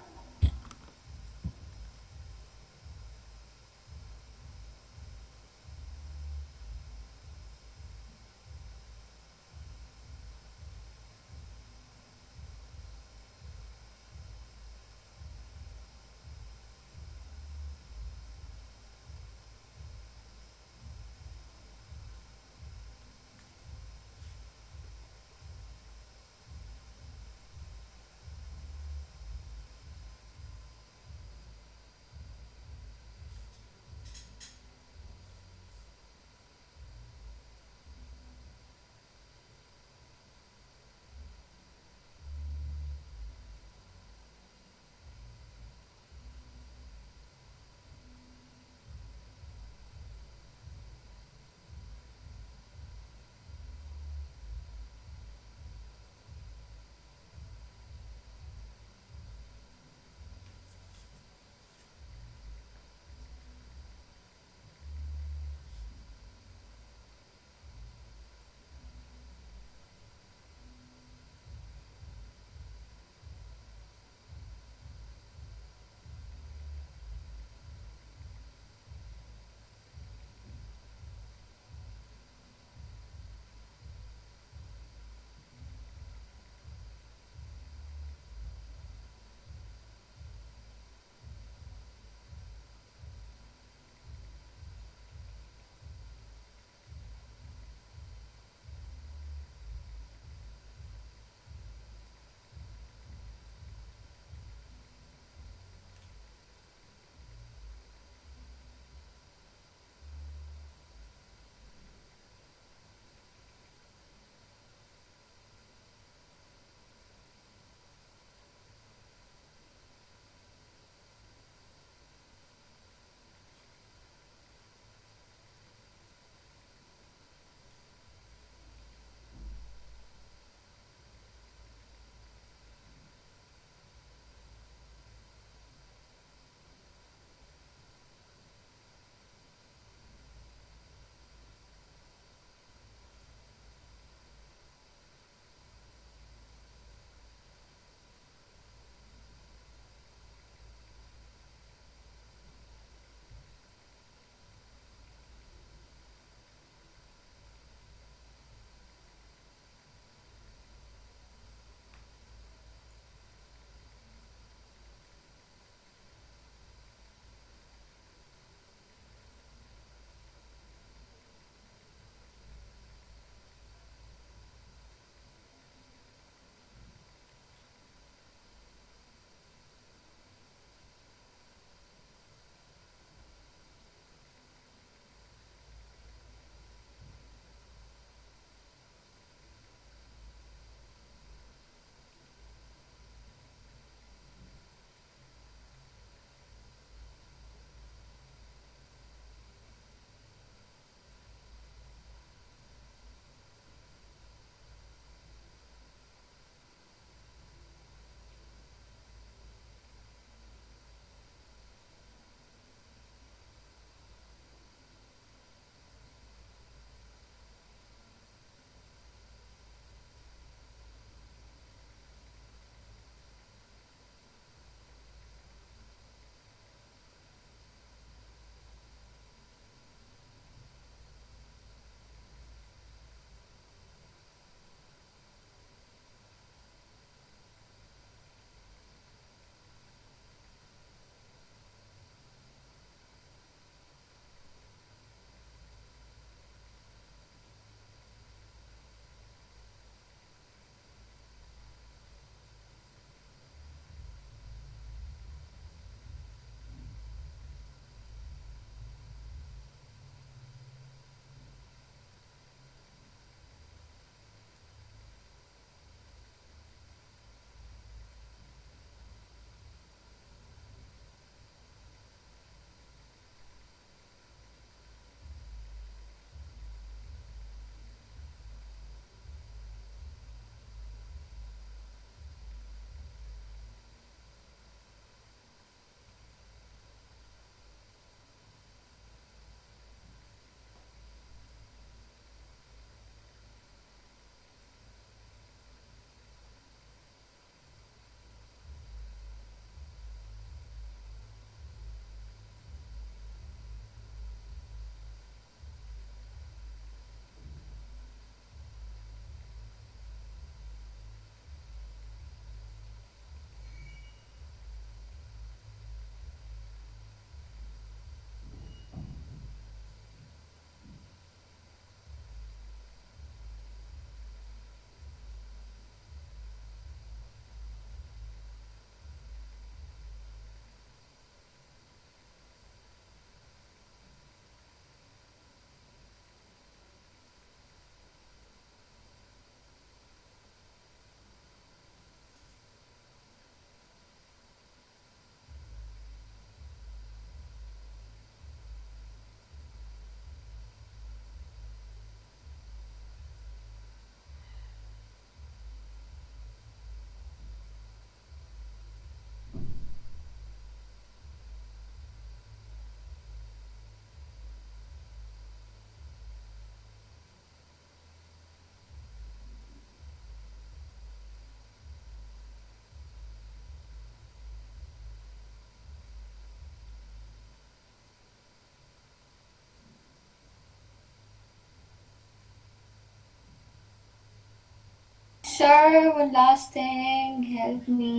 sir, one last thing, help me.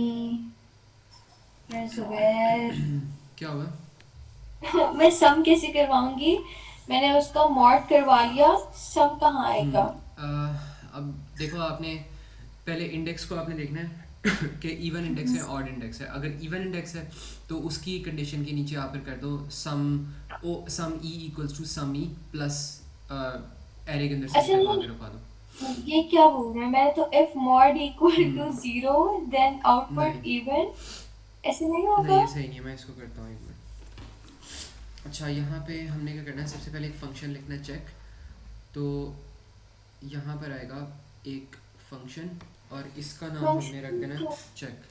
Zubair. क्या हुआ? मैं सम कैसे करवाऊंगी? मैंने उसका मॉड करवा लिया, सम कहाँ आएगा? अब देखो, आपने पहले इंडेक्स को आपने देखना है कि इवन इंडेक्स है ऑड इंडेक्स है। अगर इवन इंडेक्स है तो उसकी कंडीशन के नीचे आप कर दो sum E equals to sum E plus array के अंदर से अच्छा, निकलवा के रखवा दो। ये क्या बोल रहे हैं? मैंने तो if mod equal to 0 then नहीं output even, ऐसे नहीं नहीं, होगा? ये सही नहीं है, मैं इसको करता हूँ एक मिनट। अच्छा, यहाँ पे हमने क्या करना है, सबसे पहले एक फंक्शन लिखना है चेक। तो यहाँ पर आएगा एक फंक्शन और इसका नाम हमने रख देना है चेक।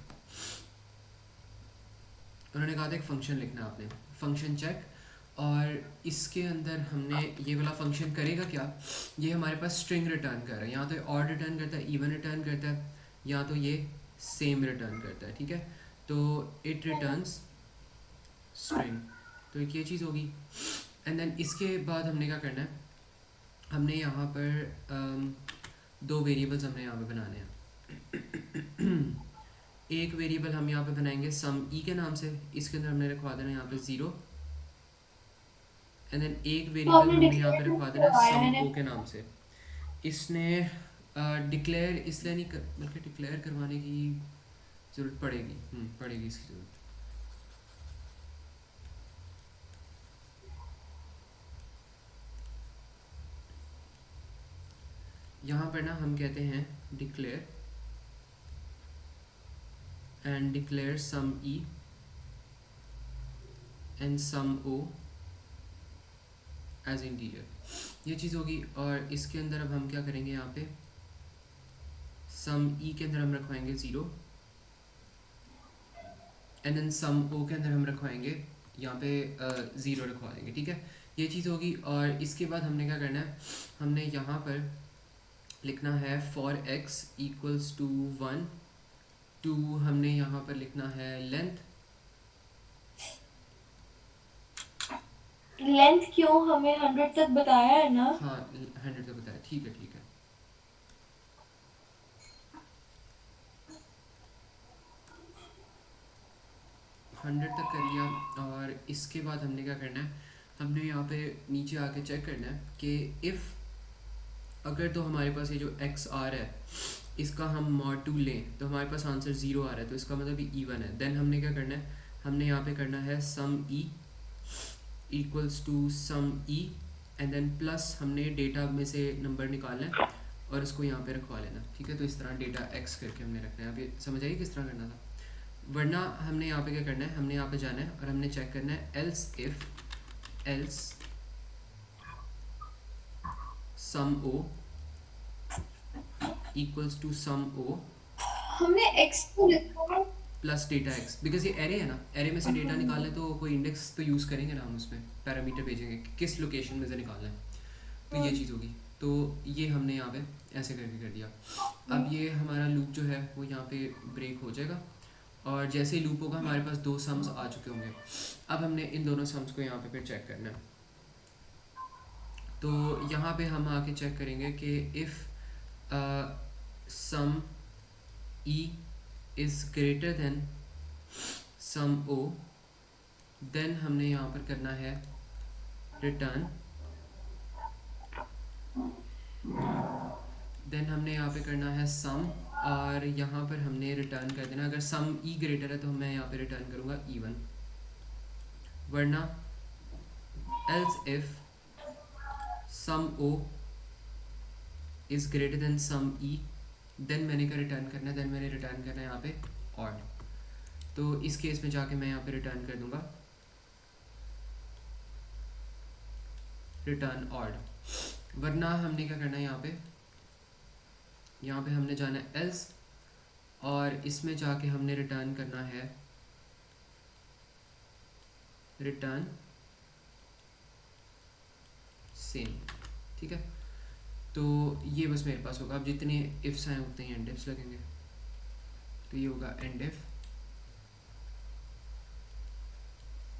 उन्होंने कहा था एक फंक्शन लिखना है आपने, फंक्शन चेक। और इसके अंदर हमने ये वाला फंक्शन करेगा क्या, ये हमारे पास स्ट्रिंग रिटर्न कर रहा है। यहाँ तो ऑड रिटर्न करता है, इवन रिटर्न करता है, या तो ये सेम रिटर्न करता है। ठीक है, तो इट रिटर्न्स स्ट्रिंग, तो एक ये चीज़ होगी। एंड देन इसके बाद हमने क्या करना है, हमने यहाँ पर दो वेरिएबल्स हमने यहाँ पे बनाने हैं। एक वेरिएबल हम यहाँ पे बनाएंगे सम ई के नाम से, इसके अंदर हमने रखवा देना यहाँ पे 0। एंड देन एक तो वेरिएबल आपने हमने यहाँ पे डिक्लेयर रखवा देना करवाया सम है ओ के नाम से। इसने डिक्लेयर इसलिए नहीं कर, बल्कि डिक्लेयर करवाने की ज़रूरत पड़ेगी, पड़ेगी इसकी ज़रूरत। यहाँ पर ना हम कहते हैं declare and declare sum E and sum O as integer, ये चीज़ होगी। और इसके अंदर अब हम क्या करेंगे, यहाँ पे सम ई के अंदर हम रखवाएंगे 0 एंड देन सम ओ के अंदर हम रखवाएंगे यहाँ पे 0 रखवा देंगे। ठीक है, ये चीज़ होगी। और इसके बाद हमने क्या करना है, हमने यहाँ पर लिखना है for x equals to 1 to, हमने यहाँ पर लिखना है लेंथ। लेंथ क्यों? हमें 100 तक बताया है ना? हाँ 100 तक बताया, ठीक है ठीक है। हंड्रेड तक कर लिया। और इसके बाद हमने क्या करना है, हमने यहाँ पे नीचे आके चेक करना है कि इफ़ अगर तो हमारे पास ये जो एक्स आ रहा है इसका हम मॉड 2 लें तो हमारे पास आंसर 0 आ रहा है, तो इसका मतलब ये इवन है। देन हमने क्या करना है, हमने यहाँ पे करना है sum E equals to sum E and then plus हमने डेटा में से नंबर निकालना है और इसको यहाँ पे रखवा लेना। ठीक है, तो इस तरह डेटा एक्स करके हमने रखना है। अब ये समझ आइए किस तरह करना था। वरना हमने यहाँ पे क्या करना है, हमने यहाँ पे जाना है और हमने चेक करना है else sum O equals to sum O हमने x को लिखा है। प्लस डेटा एक्स, बिकॉज ये एरे है ना, एरे में से डेटा निकालना है तो कोई इंडेक्स तो यूज़ करेंगे ना हम, उसमें पैरामीटर भेजेंगे कि किस लोकेशन में से निकालना है, तो ये चीज़ होगी। तो ये हमने यहाँ पे ऐसे करके कर दिया। अब ये हमारा लूप जो है वो यहाँ पे ब्रेक हो जाएगा और जैसे ही लूप होगा हमारे पास दो सम्स आ चुके होंगे। अब हमने इन दोनों सम्स को यहाँ पे फिर चेक करना है। तो यहाँ पे हम आके चेक करेंगे कि if sum E is greater than sum O, then हमने यहाँ पर करना है रिटर्न। देन हमने यहाँ पे करना है सम और यहाँ पर हमने रिटर्न कर देना, अगर सम ई ग्रेटर है तो मैं यहाँ पे रिटर्न करूँगा इवन, वरना else if sum O is greater than sum E, then मैंने क्या रिटर्न करना है, देन मैंने रिटर्न करना है यहाँ पे ऑड। तो इस केस में जाके मैं यहाँ पे रिटर्न कर दूँगा रिटर्न ऑड। वरना हमने क्या करना है, यहाँ पे हमने जाना है एल्स और इसमें जाके हमने रिटर्न करना है रिटर्न सेम। ठीक है, तो ये बस मेरे पास होगा। अब जितने इफ्स आए उतने ही एंड इफ्स लगेंगे, तो ये होगा एंड इफ,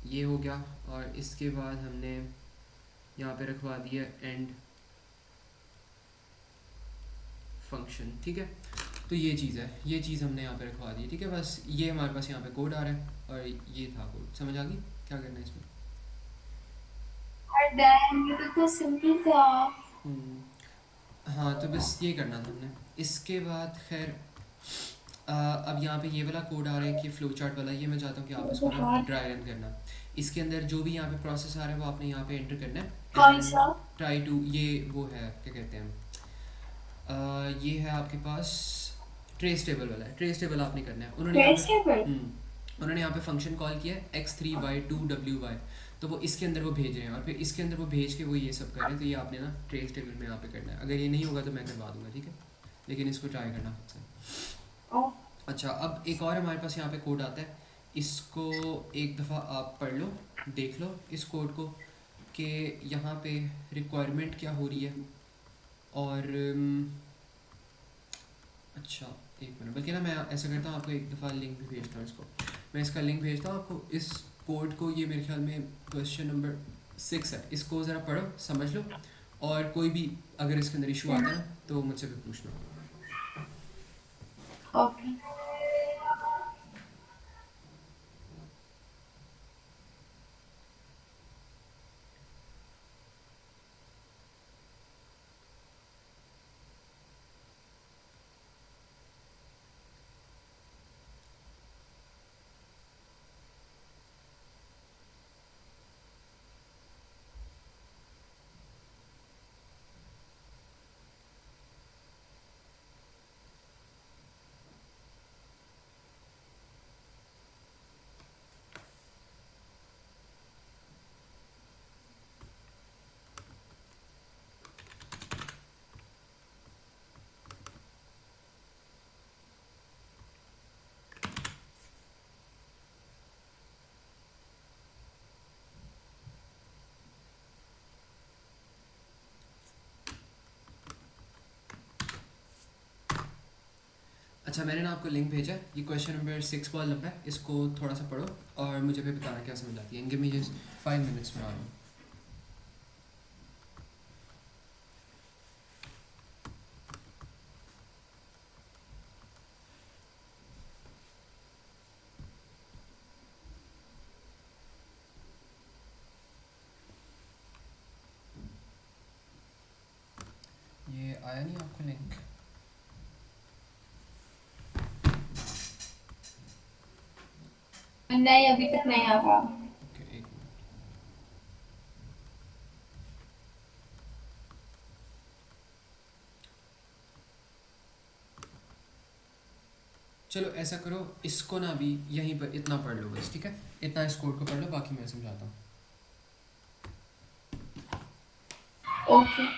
ये हो गया। और इसके बाद हमने यहाँ पे रखवा दिया एंड फंक्शन। ठीक है, तो ये चीज़ है, ये चीज़ हमने यहाँ पे रखवा दी, ठीक है। बस ये हमारे पास यहाँ पे कोड आ रहा है और ये था कोड, समझ आ गई क्या करना है इसमें। और डैम ये तो सिंपल था। हाँ तो बस ये करना था हमने। इसके बाद खैर अब यहाँ पे ये वाला कोड आ रहा है कि फ़्लो चार्ट वाला, ये मैं चाहता हूँ कि आप ये इसको तो ना हार्ड। ड्राई रन करना। इसके अंदर जो भी यहाँ पे प्रोसेस आ रहा है वो आपने यहाँ पे एंटर करना है कौन एंड सा? ट्राई टू, ये वो है क्या कहते हैं, ये है आपके पास ट्रेस टेबल वाला है, ट्रेस टेबल आपने करना है। उन्होंने यहाँ पे वेजिटेबल। उन्होंने यहाँ पे फंक्शन कॉल किया है x3y2wy, तो वो इसके अंदर वो भेज रहे हैं और फिर इसके अंदर वो भेज के वो ये सब कर रहे हैं। तो ये आपने ना ट्रेस टेबल में यहाँ पे करना है। अगर ये नहीं होगा तो मैं करवा दूंगा, ठीक है, लेकिन इसको ट्राई करना खुद से। ओ। अच्छा अब एक और हमारे पास यहाँ पे कोड आता है, इसको एक दफ़ा आप पढ़ लो, देख लो इस कोड को कि यहाँ पे रिक्वायरमेंट क्या हो रही है। और अच्छा एक मिनट, बल्कि ना मैं ऐसा करता हूँ, आपको एक दफ़ा लिंक भी भेजता हूँ इसको, मैं इसका लिंक भेजता हूँ आपको इस कोड को। ये मेरे ख्याल में क्वेश्चन नंबर 6 है, इसको ज़रा पढ़ो समझ लो, और कोई भी अगर इसके अंदर इशू आता है ना तो मुझसे भी पूछ लो। ओके। अच्छा मैंने ना आपको लिंक भेजा है, ये क्वेश्चन नंबर 6 बहुत लंबा है, इसको थोड़ा सा पढ़ो और मुझे भी बताना क्या समझ आती है। गिव मी जस्ट 5 मिनट्स में आ रहा हूँ। ये आया नहीं आपको लिंक? नहीं अभी तक नहीं आ रहा। ओके एक मिनट। चलो ऐसा करो, इसको ना अभी यहीं पर इतना पढ़ लो बस, ठीक है, इतना इस कोड को पढ़ लो, बाकी मैं समझाता हूँ। ओके।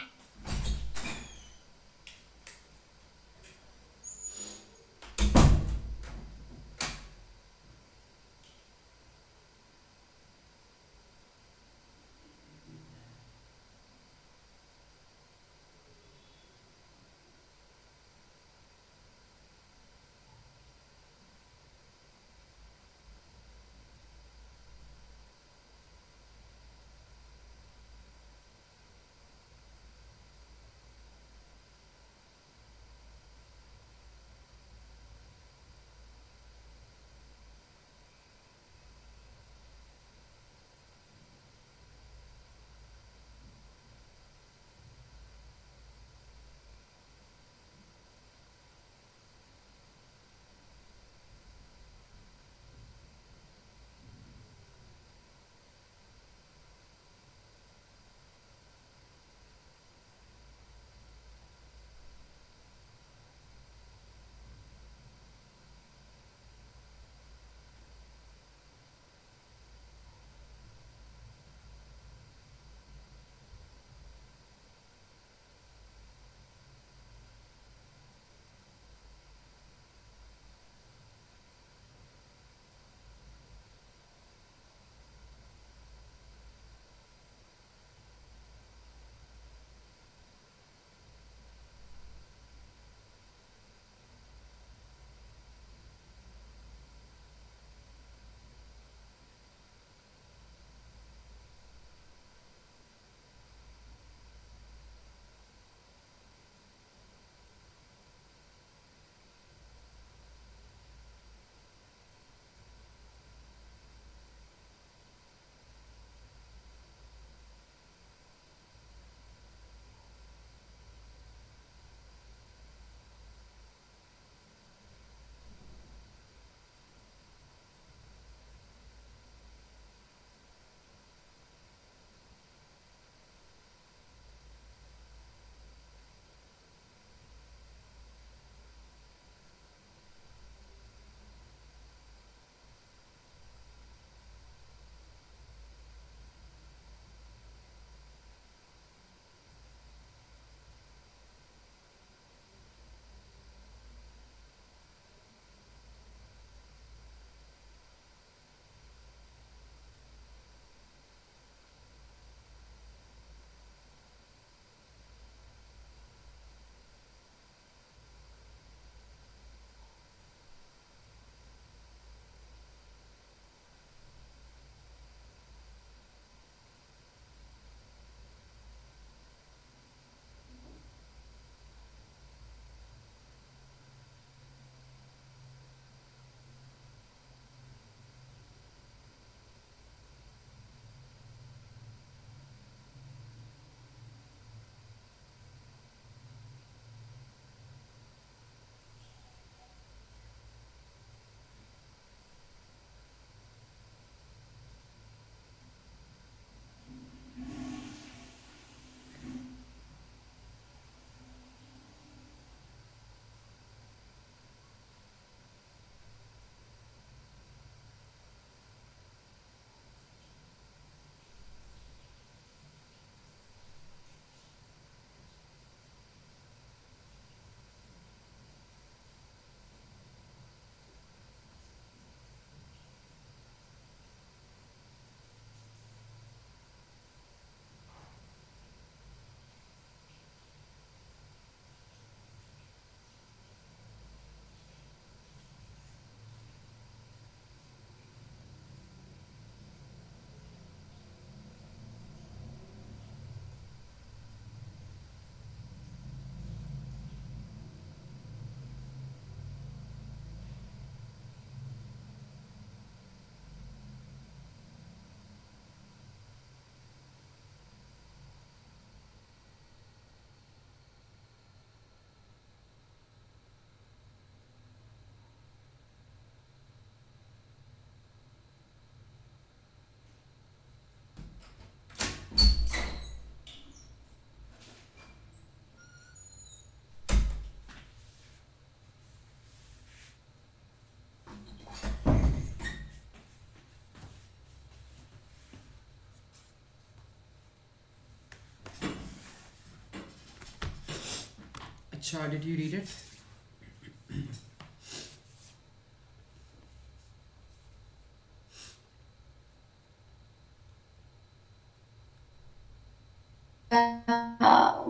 अच्छा, did you read it?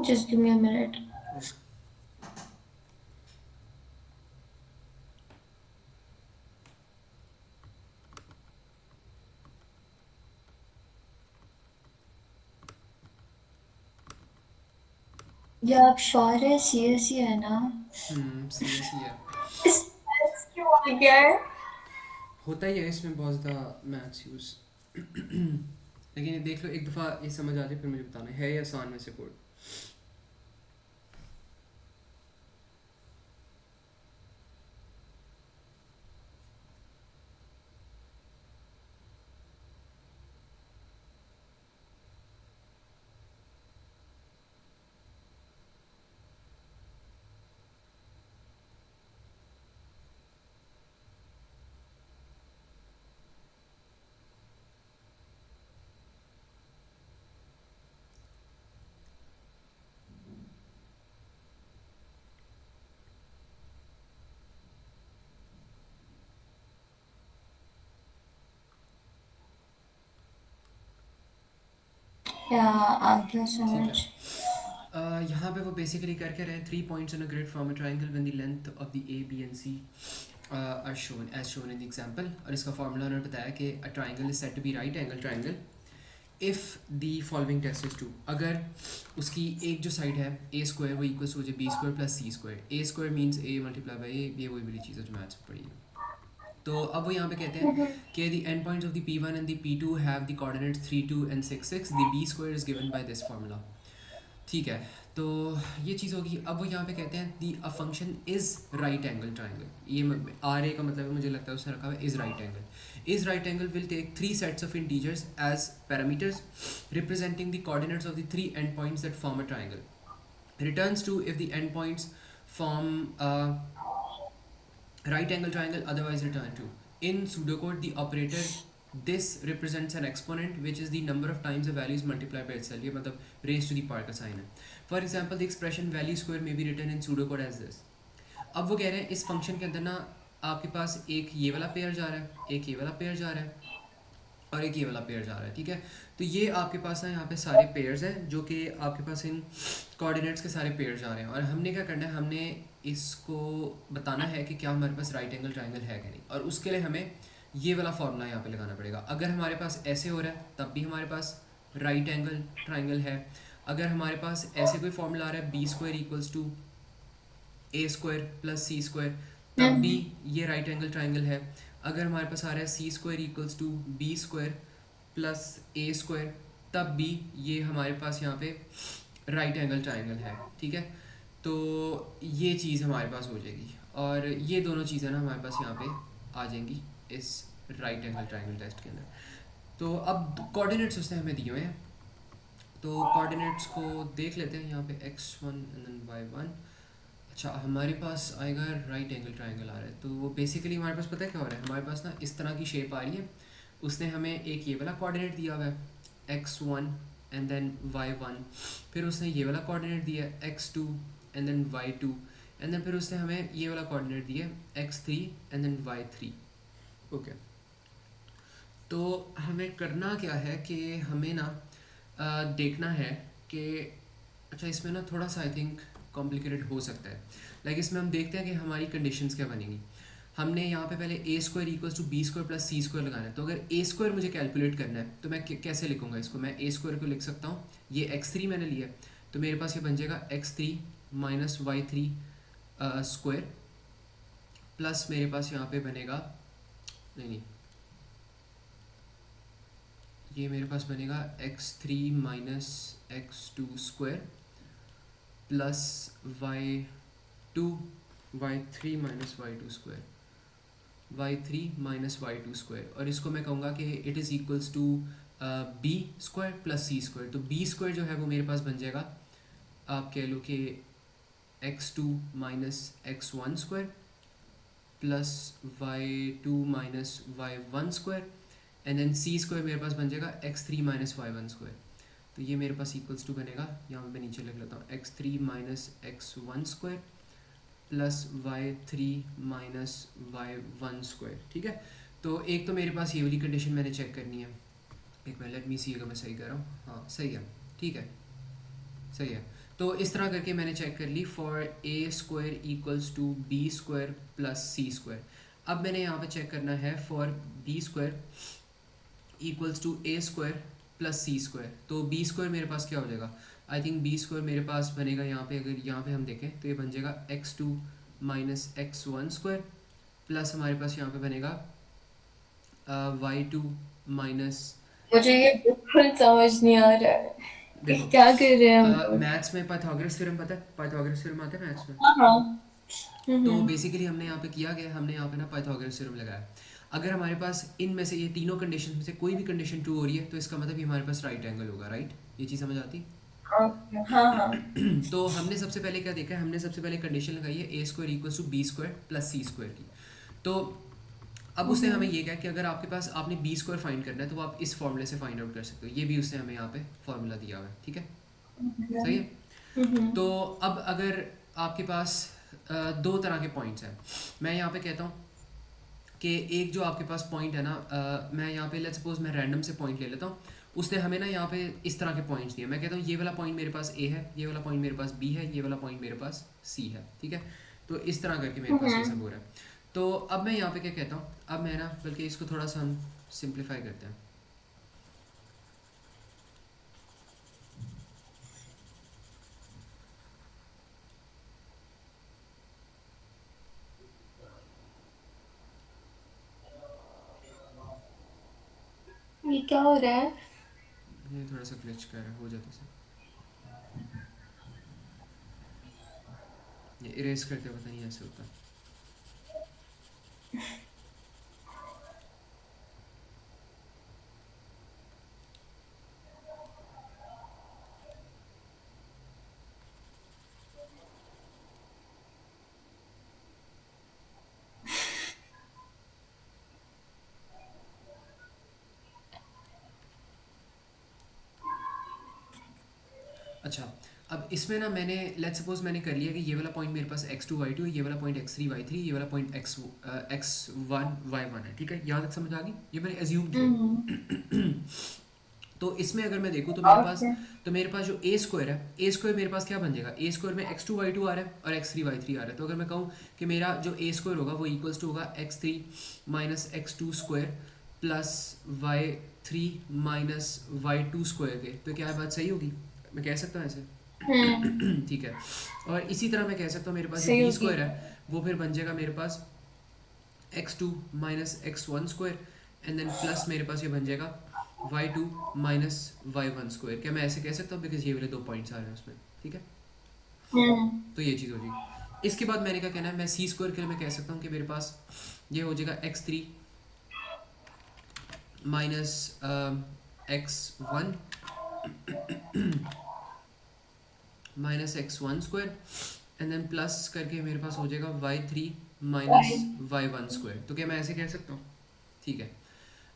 Just give me a minute. या आप श्योर है सीएस ही है ना? सीरियस ही है। इस क्यों आ गया है? होता ही है इसमें बहुत ज़्यादा मैथ्स यूज़। लेकिन ये देख लो, एक दफ़ा ये समझ आ जाए फिर मुझे बताना है या आसान में से कोड। या आ गया ठीक है। समझ। यहाँ पे वो बेसिकली करके रहे 3 points in a grid form a triangle when the length of the A B and C are shown as shown in the example. और इसका फार्मूला उन्होंने बताया कि a triangle is said to be right angle triangle if the following test is true. अगर उसकी एक जो side है ए स्क्वायर वो इक्वल्स हो जाए B square plus C square. A square means A multiply by A, ये वही बड़ी चीज़ है जो मैथ्स में पढ़ी है। तो अब वो यहाँ पे कहते हैं कि the end points of the P1 and the P2 have the coordinates 3 2 and 6 6। The B square is given by this formula. ठीक है, तो ये चीज़ होगी। अब वो यहाँ पे कहते हैं the a function is right angle triangle. ये आर ए का मतलब है, मुझे लगता है उसने रखा हुआ है is right angle. Is right angle will take 3 sets of integers as parameters representing the coordinates of the 3 end points that form a triangle. Returns to if the end points form right angle triangle, otherwise return to. In pseudocode, the operator this represents an exponent which is the number of times the value is multiplied by itself. ये मतलब raised to the power का sign है. For example, the expression value square may be written in pseudocode as this. अब वो कह रहे हैं इस फंक्शन के अंदर ना आपके पास एक ये वाला पेयर जा रहा है, एक ये वाला पेयर जा रहा है और एक ये वाला पेयर जा रहा है। ठीक है, तो ये आपके पास ना यहाँ पे सारे पेयर्स हैं जो कि आपके पास इन कोऑर्डिनेट्स के सारे पेयर जा रहे हैं। और हमने क्या करना है, हमने इसको बताना है कि क्या हमारे पास राइट एंगल ट्राइंगल है कि नहीं। और उसके लिए हमें ये वाला फॉर्मूला यहाँ पे लगाना पड़ेगा। अगर हमारे पास ऐसे हो रहा है तब भी हमारे पास राइट एंगल ट्राइंगल है। अगर हमारे पास ऐसे कोई फॉर्मूला आ रहा है B square equals to A square plus C square, तब भी ये राइट एंगल ट्राइंगल है। अगर हमारे पास आ रहा है C square equals to B square plus A square, तब भी ये हमारे पास यहाँ पे राइट एंगल ट्राइंगल है। ठीक है, तो ये चीज़ हमारे पास हो जाएगी और ये दोनों चीज़ें ना हमारे पास यहाँ पे आ जाएंगी इस राइट एंगल ट्राइंगल टेस्ट के अंदर। तो अब कोऑर्डिनेट्स उसने हमें दिए हुए हैं, तो कोऑर्डिनेट्स को देख लेते हैं यहाँ पे x1 एंड देन y1। अच्छा, हमारे पास आएगा राइट एंगल ट्राइंगल आ रहा है। तो बेसिकली हमारे पास पता है क्या हो रहा है, हमारे पास ना इस तरह की शेप आ रही है। उसने हमें एक ये वाला कोऑर्डिनेट दिया हुआ है x1 एंड देन y1, फिर उसने ये वाला कोऑर्डिनेट दिया है x2 and then y2, and then फिर उसने हमें ये वाला कोऑर्डिनेट दिया है x3 and then y3। Okay, तो हमें करना क्या है कि हमें ना देखना है कि अच्छा इसमें ना थोड़ा सा आई थिंक कॉम्प्लिकेटेड हो सकता है। लाइक इसमें हम देखते हैं कि हमारी कंडीशंस क्या बनेंगी। हमने यहाँ पे पहले A square equals to B square plus C square लगाना है। तो अगर ए स्क्वायर मुझे कैलकुलेट करना है तो मैं कैसे लिखूँगा इसको, मैं ए स्क्वायर को लिख सकता हूँ, ये x3 मैंने लिया है तो मेरे पास ये बन जाएगा x3 minus y3 square plus मेरे पास यहाँ पे बनेगा नहीं, ये मेरे पास बनेगा x3 minus x2 square plus y3 minus y2 square, y3 minus y2 square. और इसको मैं कहूँगा कि it is equals to B square plus C square. तो बी स्क्वायर जो है वो मेरे पास बन जाएगा, आप कह लो कि x2 minus x1 square plus y2 minus y1 square, and then C square मेरे पास बन जाएगा x3 माइनस y1 स्क्वायर। तो ये मेरे पास इक्वल्स टू बनेगा, यहाँ पे मैं नीचे लिख लेता हूँ, x3 minus x1 square plus y3 minus y1 square. ठीक है, तो एक तो मेरे पास ये वाली कंडीशन मैंने चेक करनी है, एक मिनट लेट मी सी अगर मैं सही कर रहा हूँ, हाँ सही है, ठीक है सही है। तो इस तरह करके मैंने चेक कर ली for a square equals to B square plus C square. अब मैंने यहाँ पे चेक करना है for b square equals to A square plus C square. तो बी स्क्वायर मेरे पास क्या हो जाएगा, आई थिंक बी स्क्वायर मेरे पास बनेगा यहाँ पे, अगर यहाँ पे हम देखें तो ये बन जाएगा x2 minus x1 square plus हमारे पास यहाँ पे बनेगा y2 माइनस, मुझे ये बिल्कुल समझ नहीं आ रहा है कि देखो क्या कर रहे हैं हम लोग। मैथ्स में पाइथागोरस थ्योरम पता है, पाइथागोरस थ्योरम आता है मैथ्स में। हाँ हाँ। तो बेसिकली हमने यहाँ पे किया गया, हमने यहाँ पे ना पाइथागोरस थ्योरम लगाया। अगर हमारे पास इनमें से ये तीनों कंडीशन में से कोई भी कंडीशन ट्रू हो रही है तो इसका मतलब ये हमारे पास राइट एंगल होगा, राइट, ये चीज़ समझ आती ओके, हाँ हाँ। तो हमने सबसे पहले क्या देखा है, हमने सबसे पहले कंडीशन लगाई है a square equals to B square plus C square की। तो अब उसने हमें ये कहा कि अगर आपके पास आपने बी स्क्वायर फाइंड करना है तो आप इस फॉर्मूले से फाइंड आउट कर सकते हो, ये भी उसने हमें यहाँ पे फॉर्मूला दिया हुआ है, ठीक है सही है। तो अब अगर आपके पास दो तरह के पॉइंट्स हैं, मैं यहाँ पे कहता हूँ कि एक जो आपके पास पॉइंट है ना, मैं यहाँ पे लेट्स सपोज मैं रैंडम से पॉइंट ले लेता हूँ, उसने हमें ना यहाँ पे इस तरह के पॉइंट्स दिए, मैं कहता हूँ ये वाला पॉइंट मेरे पास ए है, ये वाला पॉइंट मेरे पास बी है, ये वाला पॉइंट मेरे पास सी है, ठीक है। तो इस तरह करके मेरे पास ये सब हो रहा है। तो अब मैं यहाँ पे क्या कहता हूँ, अब मैं ना बल्कि इसको थोड़ा सा हम सिंप्लीफाई करते हैं। ये क्या हो रहा है? ये थोड़ा सा ग्लिच कर रहा है, हो जाता है, ये इरेज करके पता नहीं ऐसे होता। अच्छा, अब इसमें ना मैंने लेट्स सपोज मैंने कर लिया कि ये वाला पॉइंट मेरे पास x2 y2 है, ये वाला पॉइंट x3 y3, ये वाला पॉइंट x1 y1 है, ठीक है, यहाँ तक समझ आ गई, ये मैंने एज्यूम किया। तो इसमें अगर मैं देखूँ ओके। तो मेरे पास जो ए स्क्वायर है, ए स्क्वायर मेरे पास क्या बन जाएगा, ए स्क्वायर में x2 y2 आ रहा है और x3 y3 आ रहा है। तो अगर मैं कहूँ कि मेरा जो ए स्क्वायर होगा वो इक्वल्स टू होगा x3 minus x2 square plus y3 minus y2 square के, तो क्या बात सही होगी, मैं कह सकता हूँ ऐसे। ठीक है, और इसी तरह मैं कह सकता हूँ मेरे पास जो सही बी होगी। स्क्वायर है वो फिर बन जाएगा मेरे पास x2 minus x1 square and then plus मेरे पास ये बन जाएगा y2 माइनस y1 स्क्वायर। क्या मैं ऐसे कह सकता हूँ, बिकॉज ये वाले दो पॉइंट्स आ रहे हैं उसमें, ठीक है। तो ये चीज़ हो जाएगी। इसके बाद मैंने क्या कहना है, मैं सी स्क्वायर के लिए मैं कह सकता हूँ कि मेरे पास ये हो जाएगा x3 minus x1 minus x1 square and then plus करके मेरे पास हो जाएगा y3 माइनस y1 स्क्वायर। तो क्या मैं ऐसे कह सकता हूँ, ठीक है।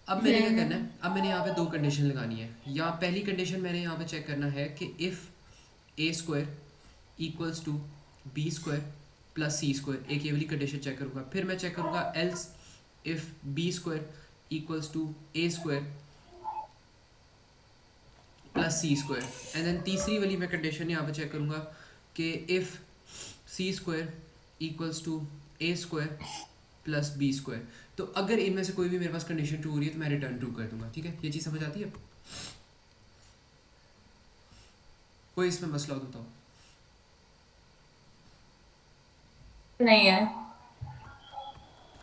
अब मैंने क्या करना है, अब मैंने यहाँ पे दो कंडीशन लगानी है। यहाँ पहली कंडीशन मैंने यहाँ पे चेक करना है कि if A square equals to B square plus C square, एक ये वाली कंडीशन चेक करूँगा। फिर मैं चेक करूँगा else if b square equals to A square plus C square and then तीसरी वाली मैं कंडीशन यहाँ पे चेक करूँगा कि if c square equals to A square plus b square. तो अगर इनमें से कोई भी मेरे पास कंडीशन ट्रू हो रही है तो मैं रिटर्न ट्रू कर दूंगा, ठीक है। ये चीज़ समझ आती है, कोई इसमें मसला हो तो बताओ। नहीं है।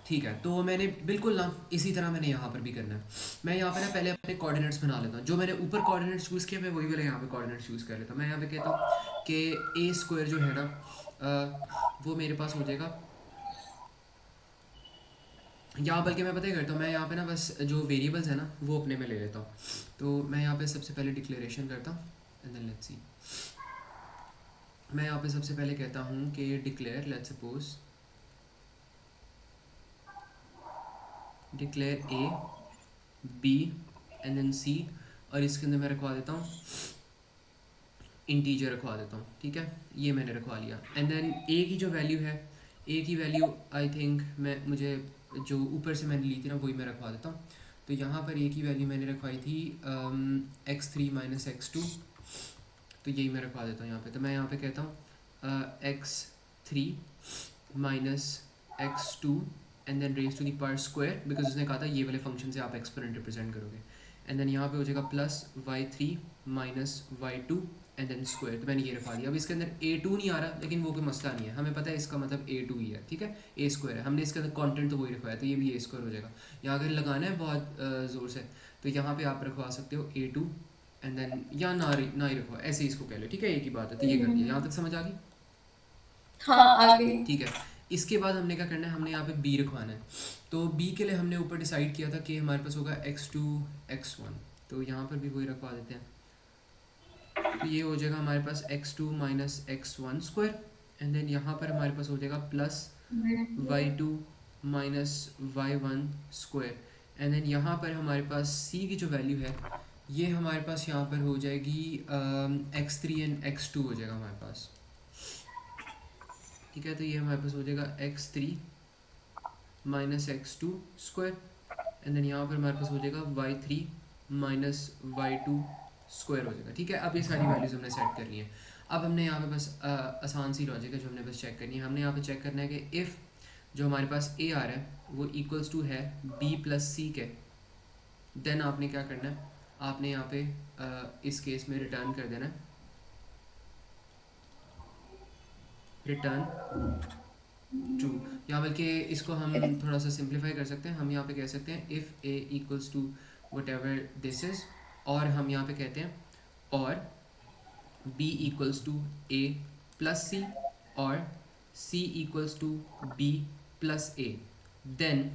ठीक है, तो मैंने बिल्कुल ना इसी तरह मैंने यहाँ पर भी करना है। मैं यहाँ पे ना पहले अपने कोऑर्डिनेट्स बना लेता हूँ, जो मैंने ऊपर कोऑर्डिनेट्स यूज़ किया मैं वही वाले यहाँ पे कोऑर्डिनेट्स यूज़ कर लेता हूँ। मैं यहाँ पे कहता हूँ कि ए स्क्वायर जो है ना वो मेरे पास हो जाएगा यहाँ, बल्कि मैं पता ही करता हूँ, मैं यहाँ पे ना बस जो वेरिएबल्स है ना वो अपने में ले लेता हूँ। तो मैं यहाँ पे सबसे पहले डिक्लेरेशन करता हूँ एंड देन लेट्स सी। मैं यहाँ पे सबसे पहले कहता हूँ कि declare let's suppose declare a B and then c, और इसके अंदर मैं रखवा देता हूँ इंटीजर रखवा देता हूँ, ठीक है, ये मैंने रखवा लिया। एंड देन ए की जो वैल्यू है, ए की वैल्यू आई थिंक मुझे जो ऊपर से मैंने ली थी ना वही मैं रखवा देता हूँ। तो यहाँ पर ए की वैल्यू मैंने रखवाई थी x3 माइनस x2, तो यही मैं रखवा देता हूँ यहाँ पे। तो मैं यहाँ पे कहता हूँ x3 minus x2 and then raise to the power square, because उसने कहा था ये वाले फंक्शन से आप एक्सपोनेंट रिप्रेजेंट करोगे। एंड देन यहाँ पे हो जाएगा plus y3 minus y2 and then square. तो मैंने ये रखवा दिया। अब इसके अंदर a2 नहीं आ रहा, लेकिन वो कोई मसला नहीं है, हमें पता है इसका मतलब a2 ही है, ठीक है, a स्क्वायर है, हमने इसके अंदर कंटेंट तो वही रखवाया, तो ये भी a स्क्वायर हो जाएगा। यहाँ अगर लगाना है बहुत ज़ोर से, तो यहाँ पे आप रखवा सकते हो a2 एंड देन या ना ही रखवा, ऐसे ही इसको कह लो, ठीक है, एक ही बात है। तो ये कर दिया, यहाँ तक समझ आ गई? हाँ आगे। ठीक है। इसके बाद हमने क्या करना है, हमने यहाँ पे b रखवाना है। तो b के लिए हमने ऊपर डिसाइड किया था कि हमारे पास होगा x2 x1, तो यहाँ पर भी वही रखवा देते हैं। तो ये हो जाएगा हमारे पास x2 minus x1 square and then यहाँ पर हमारे पास हो जाएगा plus y2 minus y1 square and then यहाँ पर हमारे पास c की जो वैल्यू है ये हमारे पास यहाँ पर हो जाएगी x3 एंड x2 हो जाएगा हमारे पास, ठीक है। तो ये हमारे पास हो जाएगा x3 minus x2 square and then यहाँ पर हमारे पास हो जाएगा y3 माइनस y2 स्क्वायर हो जाएगा, ठीक है। अब ये सारी वैल्यूज हमने सेट करनी है। अब हमने यहाँ पे बस आसान सी लॉजिक है जो हमने बस चेक करनी है। हमने यहाँ पे चेक करना है कि इफ़ जो हमारे पास a आ रहा है वो इक्वल्स टू है b प्लस सी के, देन आपने क्या करना है, आपने यहाँ पे इस केस में रिटर्न कर देना है, रिटर्न ट्रू, या बल्कि इसको हम थोड़ा सा सिंप्लीफाई कर सकते हैं। हम यहाँ पे कह सकते हैं if a equals to whatever this is, और हम यहाँ पे कहते हैं और b equals to a plus c और c equals to b plus a, then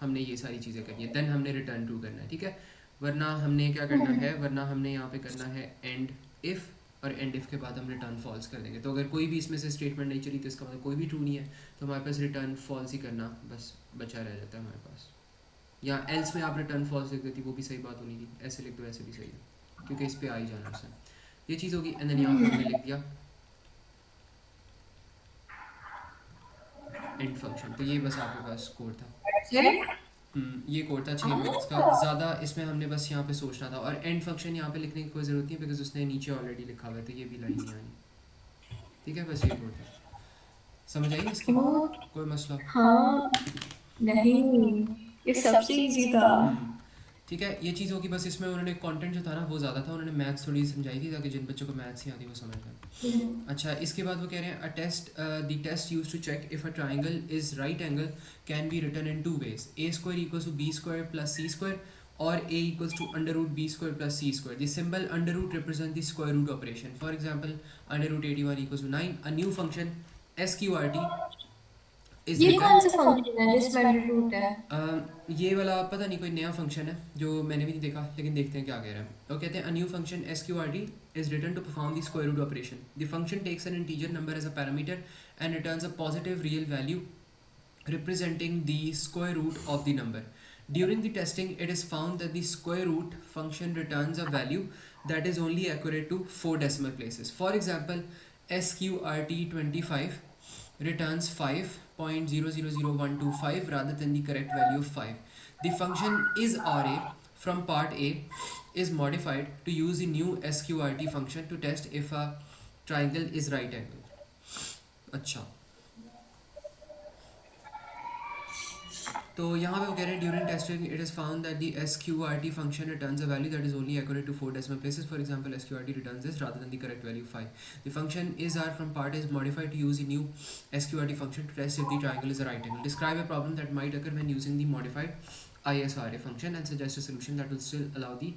हमने ये सारी चीज़ें करनी है, देन हमने रिटर्न ट्रू करना है, ठीक है। वरना हमने क्या करना है, वरना हमने यहाँ पे करना है एंड इफ़, और एंड इफ़ के बाद हम रिटर्न फॉल्स कर देंगे। तो अगर कोई भी इसमें से स्टेटमेंट नहीं चली तो इसका मतलब कोई भी ट्रू नहीं है, तो हमारे पास रिटर्न फॉल्स ही करना बस बचा रह जाता है हमारे पास। या एल्स में आप रिटर्न फॉल्स लिख देती, वो भी सही बात होनी थी, ऐसे लिख दो ऐसे भी सही है, क्योंकि इस पर आ ही जाना उससे, ये चीज़ होगी। एंड देन यहाँ पर हमने लिख दिया एंड फंक्शन। तो ये बस आपके पास कोड था। ये कोड था 6 मिनट्स का, ज़्यादा इसमें हमने बस यहाँ पे सोचना था, और एंड फंक्शन यहाँ पे लिखने की कोई ज़रूरत नहीं है बिकॉज उसने नीचे ऑलरेडी लिखा हुआ है, तो ये भी लाइन नहीं आनी, ठीक है। बस ये कोड था, समझ आई इसकी कोई मसला? हाँ नहीं, ये सबसे इजी था। ठीक है, ये चीज़ होगी। बस इसमें उन्होंने कंटेंट जो था ना वो ज़्यादा था, उन्होंने मैथ्स थोड़ी समझाई थी ताकि जिन बच्चों को मैथ्स नहीं आती वो समझ लें। अच्छा, इसके बाद वो कह रहे हैं a test the test use to check if a triangle is right angle can be written in two ways, a square equals to B square plus C square और a equals to under root b square plus c square. The symbol under root represents the square root operation. For example, under root 81 equals to 9. A new function sqrt is ये written. कौन सा function है जिसमें under root है? ये वाला पता नहीं, कोई नया फंक्शन है जो मैंने भी नहीं देखा, लेकिन देखते हैं क्या कह रहा है। तो कहते हैं a new function sqrt is written to perform the square root operation. The function takes an integer number as a parameter and returns a positive real value representing the square root of the number. During the testing, it is found that the square root function returns a value that is only accurate to 4 decimal places. For example, sqrt25 returns 5.000125 rather than the correct value of 5. The function is RA from part A is modified to use the new sqrt function to test if a triangle is right angle. अच्छा, तो यहाँ पे वो कह रहे हैं during testing it is found that the sqrt function returns a value that is only accurate to 4 decimal places. For example, sqrt returns this rather than the correct value 5. The function is r from part is modified to use a new sqrt function to test if the triangle is a right angle. Describe a problem that might occur when using the modified isra function and suggest a solution that will still allow the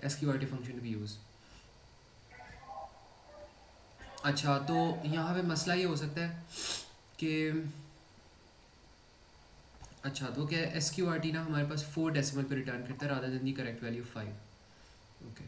sqrt function to be used. अच्छा, तो यहाँ पे मसला ये हो सकता है कि अच्छा, तो क्या sqrt ना हमारे पास 4 डेसिमल पे रिटर्न करता है rather than the correct value 5। Okay,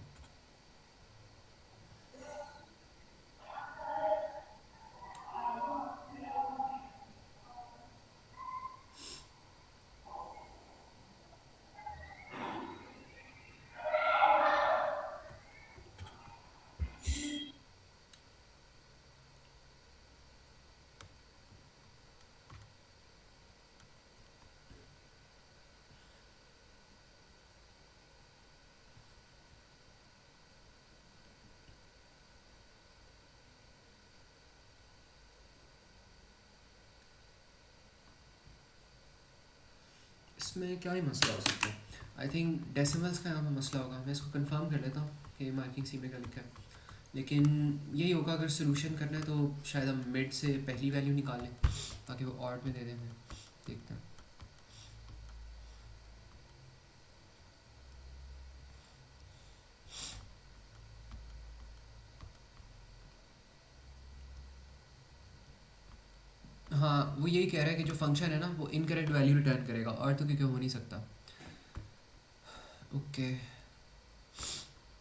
इसमें क्या ही मसला हो सकता है? आई थिंक डेसिमल्स का यहाँ पे मसला होगा। मैं इसको कंफर्म कर लेता हूँ कि मार्किंग सी में क्या लिखा है, लेकिन यही होगा अगर सोल्यूशन करना है तो शायद हम मिड से पहली वैल्यू निकालें ताकि वो ऑड में दे दें हमें। देखते हैं। हाँ, वो यही कह रहा है कि जो फंक्शन है ना वो इनकरेक्ट वैल्यू रिटर्न करेगा, और तो क्योंकि हो नहीं सकता। ओके,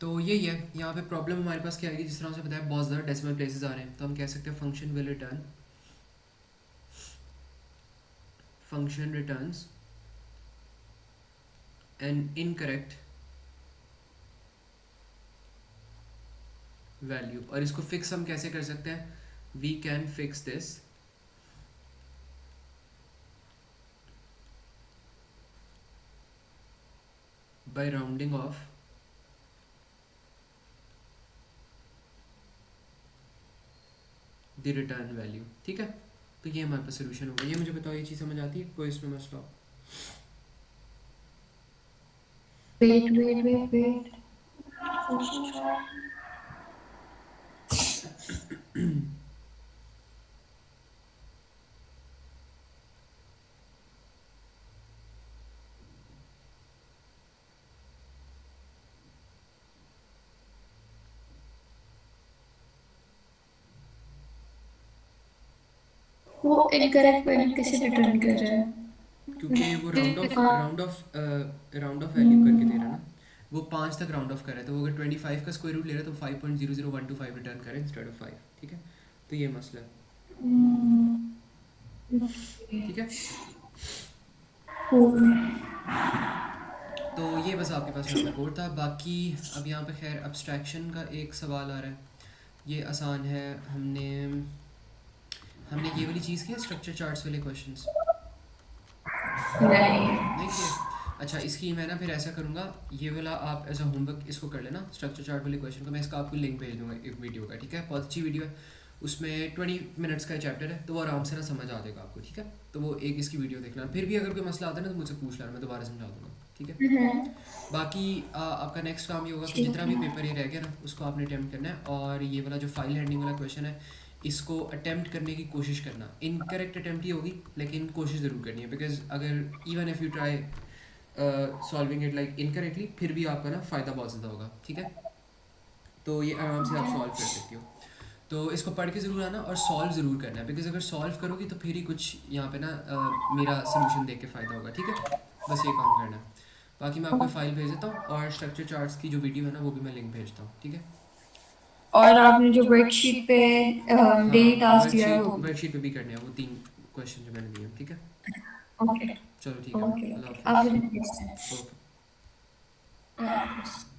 तो यही है। यहाँ पे प्रॉब्लम हमारे पास क्या आएगी, जिस तरह से बताया बहुत ज़्यादा डेसिमल प्लेसेस आ रहे हैं, तो हम कह सकते हैं function returns an incorrect value. और इसको फिक्स हम कैसे कर सकते हैं? We can fix this by rounding off the return value. ठीक है, तो ये हमारे पास सोल्यूशन होगा। ये मुझे बताओ, ये चीज़ समझ आती है? कोई इसमें मसला हो? वेट वो इनकरेक्ट वैल्यू कैसे रिटर्न कर रहा है? क्योंकि वो राउंड ऑफ हाँ। वैल्यू करके दे रहा है ना। वो 5 तक राउंड ऑफ कर रहा है, तो वो अगर 25 का स्क्वायर रूट ले रहा है तो 5.00125 रिटर्न करे इंस्टेड ऑफ 5। ठीक है, तो ये मसला है। ठीक है, तो ये बस आपके पास यहाँ पे कोड था। बाकी अब यहाँ पे खैर एब्स्ट्रैक्शन का एक सवाल आ रहा है, ये आसान है। हमने हमने ये वाली चीज़ की है, स्ट्रक्चर चार्ट्स वाले क्वेश्चंस नहीं किए? अच्छा, इसकी मैं ना फिर ऐसा करूँगा, ये वाला आप एज अ होमवर्क इसको कर लेना, स्ट्रक्चर चार्ट वाले क्वेश्चन को। मैं इसका आपको लिंक भेज दूँगा एक वीडियो का। ठीक है, बहुत अच्छी वीडियो है, उसमें 20 मिनट्स का चैप्टर है, तो वो आराम से ना समझ आ जाएगा आपको। ठीक है, तो वो एक इसकी वीडियो देखना। फिर भी अगर कोई मसला आता है ना तो मुझसे पूछ लेना, मैं दोबारा समझा दूँगा। ठीक है, बाकी आपका नेक्स्ट काम ये होगा कि जितना भी पेपर ये रह गया ना उसको आपने अटैम्प्ट करना है। और ये वाला जो फाइल हैंडलिंग वाला क्वेश्चन है इसको अटैम्प्ट करने की कोशिश करना। इनकरेक्ट अटैम्प्ट ही होगी लेकिन कोशिश ज़रूर करनी है, बिकॉज अगर even if you try solving it like incorrectly, फिर भी आपका ना फ़ायदा बहुत ज़्यादा होगा। ठीक है, तो ये आराम से आप सॉल्व कर सकती हो। तो इसको पढ़ के ज़रूर आना और सॉल्व ज़रूर करना है, बिकॉज अगर सॉल्व करोगी तो फिर ही कुछ यहाँ पे ना मेरा सोल्यूशन देख के फ़ायदा होगा। ठीक है, बस ये काम करना है। बाकी मैं आपको फाइल भेज देता हूँ, और स्ट्रक्चर चार्ट्स की जो वीडियो है ना वो भी मैं लिंक भेजता हूँ। ठीक है, और आपने जो वर्कशीट पे डेली हाँ, टास्क दिया है वो भी। वर्कशीट पे भी करने हैं वो 3 क्वेश्चन जो मैंने दिए हैं। ठीक है, ओके चलो ठीक है, ओके अल्लाह ओके, आप हाफिज़। मुझे भेज दें। ओके। अल्लाह हाफ़िज़।